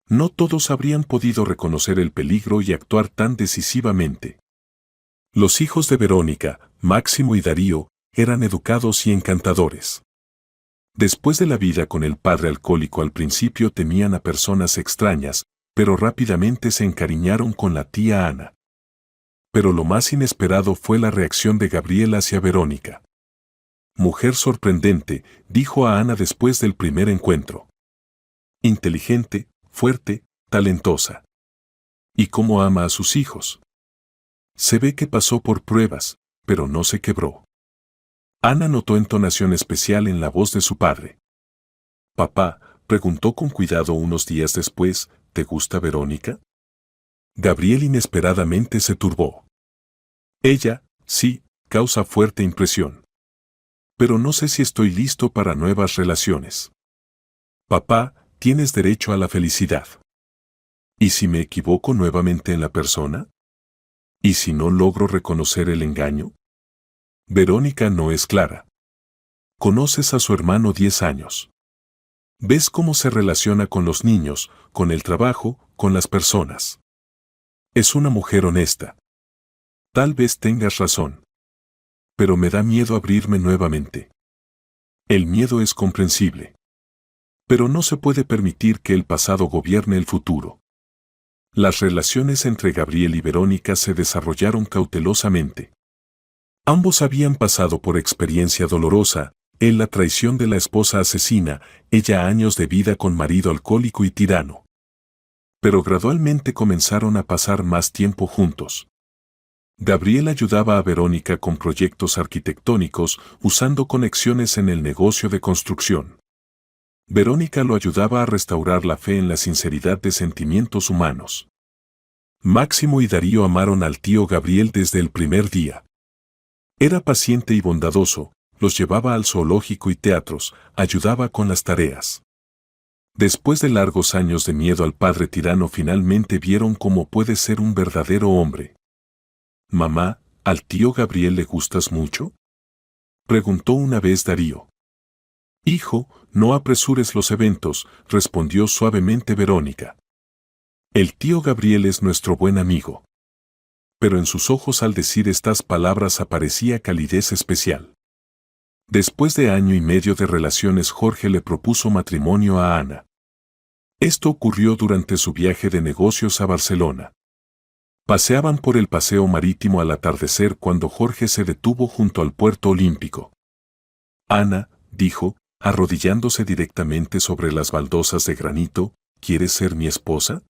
No todos habrían podido reconocer el peligro y actuar tan decisivamente. Los hijos de Verónica, Máximo y Darío, eran educados y encantadores. Después de la vida con el padre alcohólico al principio temían a personas extrañas, pero rápidamente se encariñaron con la tía Ana. Pero lo más inesperado fue la reacción de Gabriel hacia Verónica. Mujer sorprendente, dijo a Ana después del primer encuentro. Inteligente, fuerte, talentosa. ¿Y cómo ama a sus hijos? Se ve que pasó por pruebas, pero no se quebró. Ana notó entonación especial en la voz de su padre. Papá, preguntó con cuidado unos días después, ¿te gusta Verónica? Gabriel inesperadamente se turbó. Ella, sí, causa fuerte impresión. Pero no sé si estoy listo para nuevas relaciones. Papá, tienes derecho a la felicidad. ¿Y si me equivoco nuevamente en la persona? ¿Y si no logro reconocer el engaño? Verónica no es clara. Conoces a su hermano 10 años. Ves cómo se relaciona con los niños, con el trabajo, con las personas. Es una mujer honesta. Tal vez tengas razón. Pero me da miedo abrirme nuevamente. El miedo es comprensible. Pero no se puede permitir que el pasado gobierne el futuro. Las relaciones entre Gabriel y Verónica se desarrollaron cautelosamente. Ambos habían pasado por experiencia dolorosa, él la traición de la esposa asesina, ella años de vida con marido alcohólico y tirano. Pero gradualmente comenzaron a pasar más tiempo juntos. Gabriel ayudaba a Verónica con proyectos arquitectónicos, usando conexiones en el negocio de construcción. Verónica lo ayudaba a restaurar la fe en la sinceridad de sentimientos humanos. Máximo y Darío amaron al tío Gabriel desde el primer día. Era paciente y bondadoso, los llevaba al zoológico y teatros, ayudaba con las tareas. Después de largos años de miedo al padre tirano, finalmente vieron cómo puede ser un verdadero hombre. Mamá, ¿al tío Gabriel le gustas mucho? Preguntó una vez Darío. Hijo, no apresures los eventos, respondió suavemente Verónica. El tío Gabriel es nuestro buen amigo. Pero en sus ojos al decir estas palabras aparecía calidez especial. Después de año y medio de relaciones, Jorge le propuso matrimonio a Ana. Esto ocurrió durante su viaje de negocios a Barcelona. Paseaban por el paseo marítimo al atardecer cuando Jorge se detuvo junto al puerto olímpico. Ana, dijo, arrodillándose directamente sobre las baldosas de granito, ¿quieres ser mi esposa?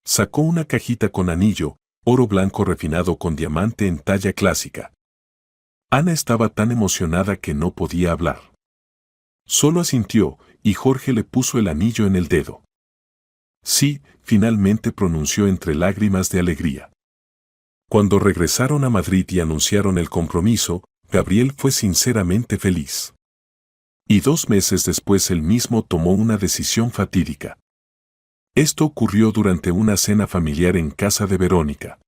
Sacó una cajita con anillo, oro blanco refinado con diamante en talla clásica. Ana estaba tan emocionada que no podía hablar. Solo asintió, y Jorge le puso el anillo en el dedo. Sí, finalmente pronunció entre lágrimas de alegría. Cuando regresaron a Madrid y anunciaron el compromiso, Gabriel fue sinceramente feliz. Y 2 meses después él mismo tomó una decisión fatídica. Esto ocurrió durante una cena familiar en casa de Verónica.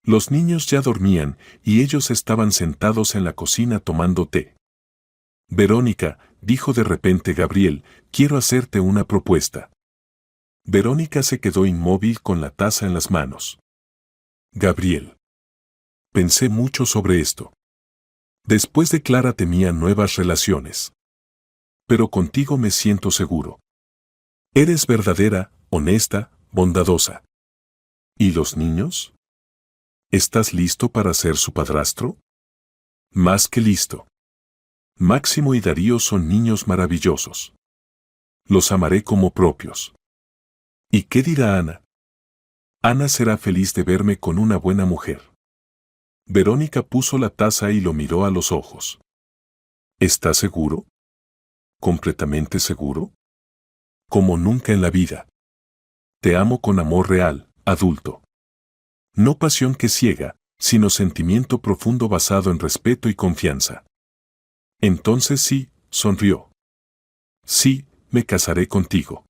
Los niños ya dormían y ellos estaban sentados en la cocina tomando té. Verónica, dijo de repente Gabriel, quiero hacerte una propuesta. Verónica se quedó inmóvil con la taza en las manos. Gabriel. Pensé mucho sobre esto. Después de Clara temía nuevas relaciones. Pero contigo me siento seguro. Eres verdadera, honesta, bondadosa. ¿Y los niños? ¿Estás listo para ser su padrastro? Más que listo. Máximo y Darío son niños maravillosos. Los amaré como propios. ¿Y qué dirá Ana? Ana será feliz de verme con una buena mujer. Verónica puso la taza y lo miró a los ojos. ¿Estás seguro? ¿Completamente seguro? Como nunca en la vida. Te amo con amor real, adulto. No pasión que ciega, sino sentimiento profundo basado en respeto y confianza. Entonces sí, sonrió. Sí, me casaré contigo.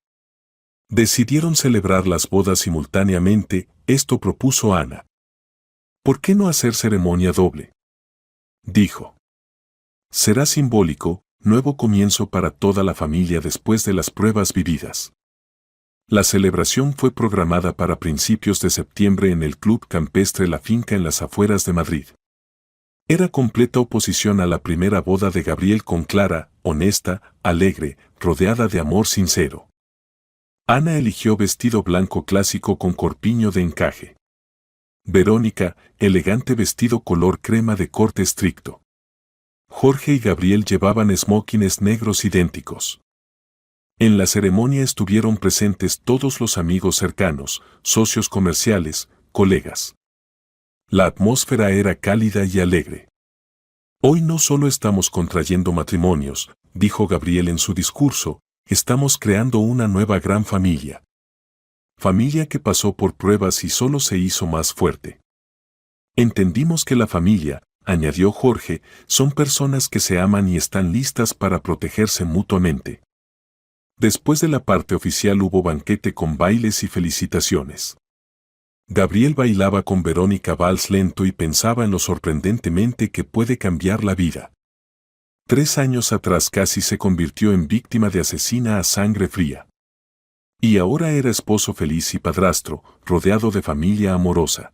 Decidieron celebrar las bodas simultáneamente, esto propuso Ana. ¿Por qué no hacer ceremonia doble? Dijo. Será simbólico, nuevo comienzo para toda la familia después de las pruebas vividas. La celebración fue programada para principios de septiembre en el Club Campestre La Finca en las afueras de Madrid. Era completa oposición a la primera boda de Gabriel con Clara, honesta, alegre, rodeada de amor sincero. Ana eligió vestido blanco clásico con corpiño de encaje. Verónica, elegante vestido color crema de corte estricto. Jorge y Gabriel llevaban smokines negros idénticos. En la ceremonia estuvieron presentes todos los amigos cercanos, socios comerciales, colegas. La atmósfera era cálida y alegre. Hoy no solo estamos contrayendo matrimonios, dijo Gabriel en su discurso, estamos creando una nueva gran familia. Familia que pasó por pruebas y solo se hizo más fuerte. Entendimos que la familia, añadió Jorge, son personas que se aman y están listas para protegerse mutuamente. Después de la parte oficial hubo banquete con bailes y felicitaciones. Gabriel bailaba con Verónica vals lento y pensaba en lo sorprendentemente que puede cambiar la vida. 3 años atrás casi se convirtió en víctima de asesina a sangre fría. Y ahora era esposo feliz y padrastro, rodeado de familia amorosa.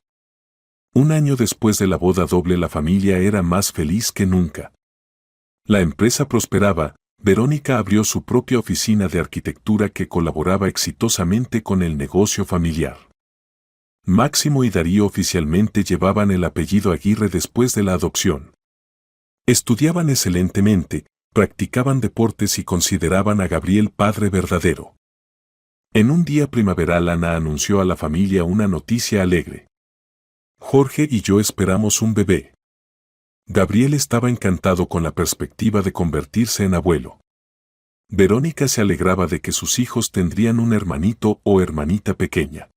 1 año después de la boda doble la familia era más feliz que nunca. La empresa prosperaba, Verónica abrió su propia oficina de arquitectura que colaboraba exitosamente con el negocio familiar. Máximo y Darío oficialmente llevaban el apellido Aguirre después de la adopción. Estudiaban excelentemente, practicaban deportes y consideraban a Gabriel padre verdadero. En un día primaveral Ana anunció a la familia una noticia alegre. Jorge y yo esperamos un bebé. Gabriel estaba encantado con la perspectiva de convertirse en abuelo. Verónica se alegraba de que sus hijos tendrían un hermanito o hermanita pequeña.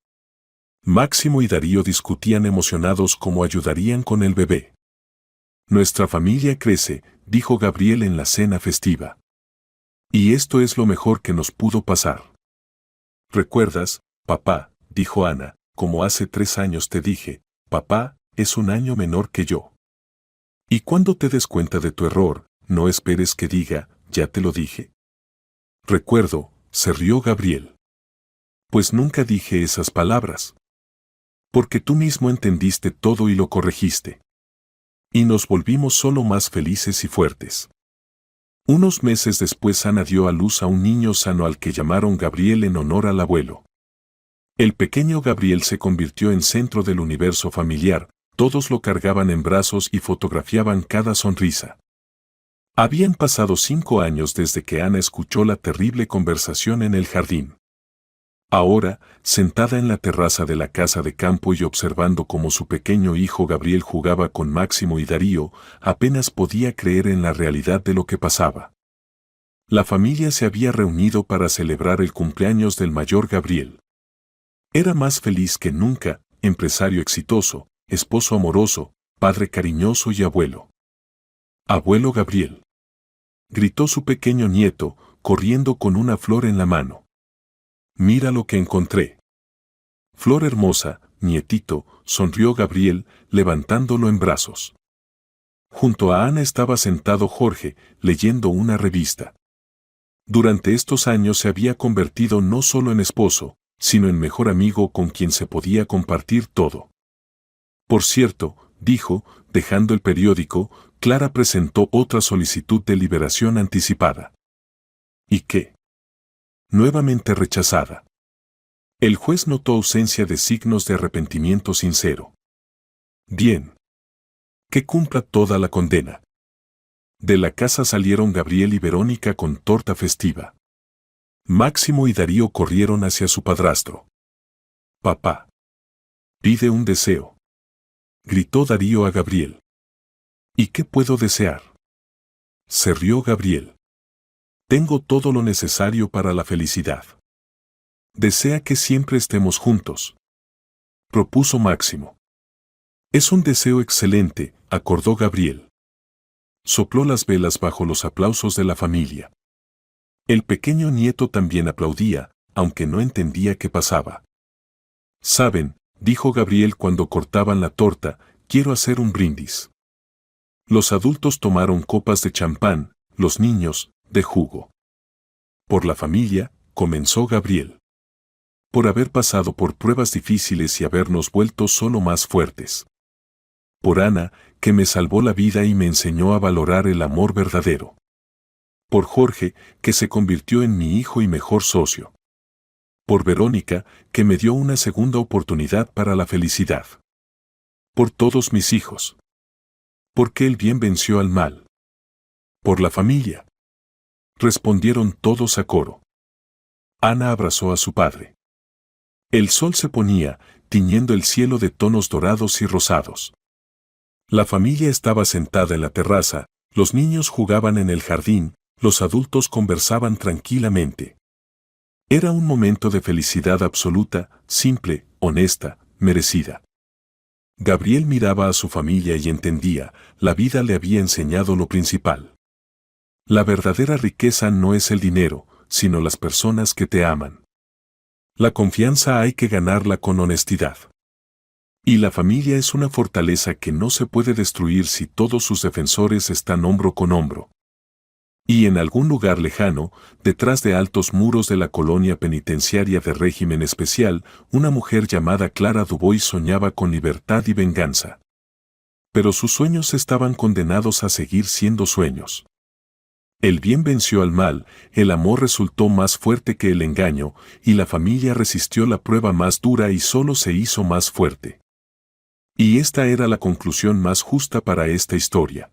Máximo y Darío discutían emocionados cómo ayudarían con el bebé. Nuestra familia crece, dijo Gabriel en la cena festiva. Y esto es lo mejor que nos pudo pasar. ¿Recuerdas, papá? Dijo Ana, como hace 3 años te dije, papá es 1 año menor que yo. Y cuando te des cuenta de tu error, no esperes que diga, ya te lo dije. Recuerdo, se rió Gabriel. Pues nunca dije esas palabras. Porque tú mismo entendiste todo y lo corregiste. Y nos volvimos solo más felices y fuertes. Unos meses después Ana dio a luz a un niño sano al que llamaron Gabriel en honor al abuelo. El pequeño Gabriel se convirtió en centro del universo familiar, todos lo cargaban en brazos y fotografiaban cada sonrisa. Habían pasado 5 años desde que Ana escuchó la terrible conversación en el jardín. Ahora, sentada en la terraza de la casa de campo y observando cómo su pequeño hijo Gabriel jugaba con Máximo y Darío, apenas podía creer en la realidad de lo que pasaba. La familia se había reunido para celebrar el cumpleaños del mayor Gabriel. Era más feliz que nunca, empresario exitoso, esposo amoroso, padre cariñoso y abuelo. Abuelo Gabriel. Gritó su pequeño nieto, corriendo con una flor en la mano. Mira lo que encontré. Flor hermosa, nietito, sonrió Gabriel, levantándolo en brazos. Junto a Ana estaba sentado Jorge, leyendo una revista. Durante estos años se había convertido no solo en esposo, sino en mejor amigo con quien se podía compartir todo. Por cierto, dijo, dejando el periódico, Clara presentó otra solicitud de liberación anticipada. ¿Y qué? Nuevamente rechazada. El juez notó ausencia de signos de arrepentimiento sincero. Bien. Que cumpla toda la condena. De la casa salieron Gabriel y Verónica con torta festiva. Máximo y Darío corrieron hacia su padrastro. Papá. Pide un deseo. Gritó Darío a Gabriel. ¿Y qué puedo desear? Se rió Gabriel. Tengo todo lo necesario para la felicidad. Desea que siempre estemos juntos. Propuso Máximo. Es un deseo excelente, acordó Gabriel. Sopló las velas bajo los aplausos de la familia. El pequeño nieto también aplaudía, aunque no entendía qué pasaba. Saben, dijo Gabriel cuando cortaban la torta, quiero hacer un brindis. Los adultos tomaron copas de champán, los niños, de jugo. Por la familia, comenzó Gabriel. Por haber pasado por pruebas difíciles y habernos vuelto solo más fuertes. Por Ana, que me salvó la vida y me enseñó a valorar el amor verdadero. Por Jorge, que se convirtió en mi hijo y mejor socio. Por Verónica, que me dio una segunda oportunidad para la felicidad. Por todos mis hijos. Porque el bien venció al mal. Por la familia. Respondieron todos a coro. Ana abrazó a su padre. El sol se ponía, tiñendo el cielo de tonos dorados y rosados. La familia estaba sentada en la terraza, los niños jugaban en el jardín, los adultos conversaban tranquilamente. Era un momento de felicidad absoluta, simple, honesta, merecida. Gabriel miraba a su familia y entendía, la vida le había enseñado lo principal. La verdadera riqueza no es el dinero, sino las personas que te aman. La confianza hay que ganarla con honestidad. Y la familia es una fortaleza que no se puede destruir si todos sus defensores están hombro con hombro. Y en algún lugar lejano, detrás de altos muros de la colonia penitenciaria de régimen especial, una mujer llamada Clara Dubois soñaba con libertad y venganza. Pero sus sueños estaban condenados a seguir siendo sueños. El bien venció al mal, el amor resultó más fuerte que el engaño, y la familia resistió la prueba más dura y solo se hizo más fuerte. Y esta era la conclusión más justa para esta historia.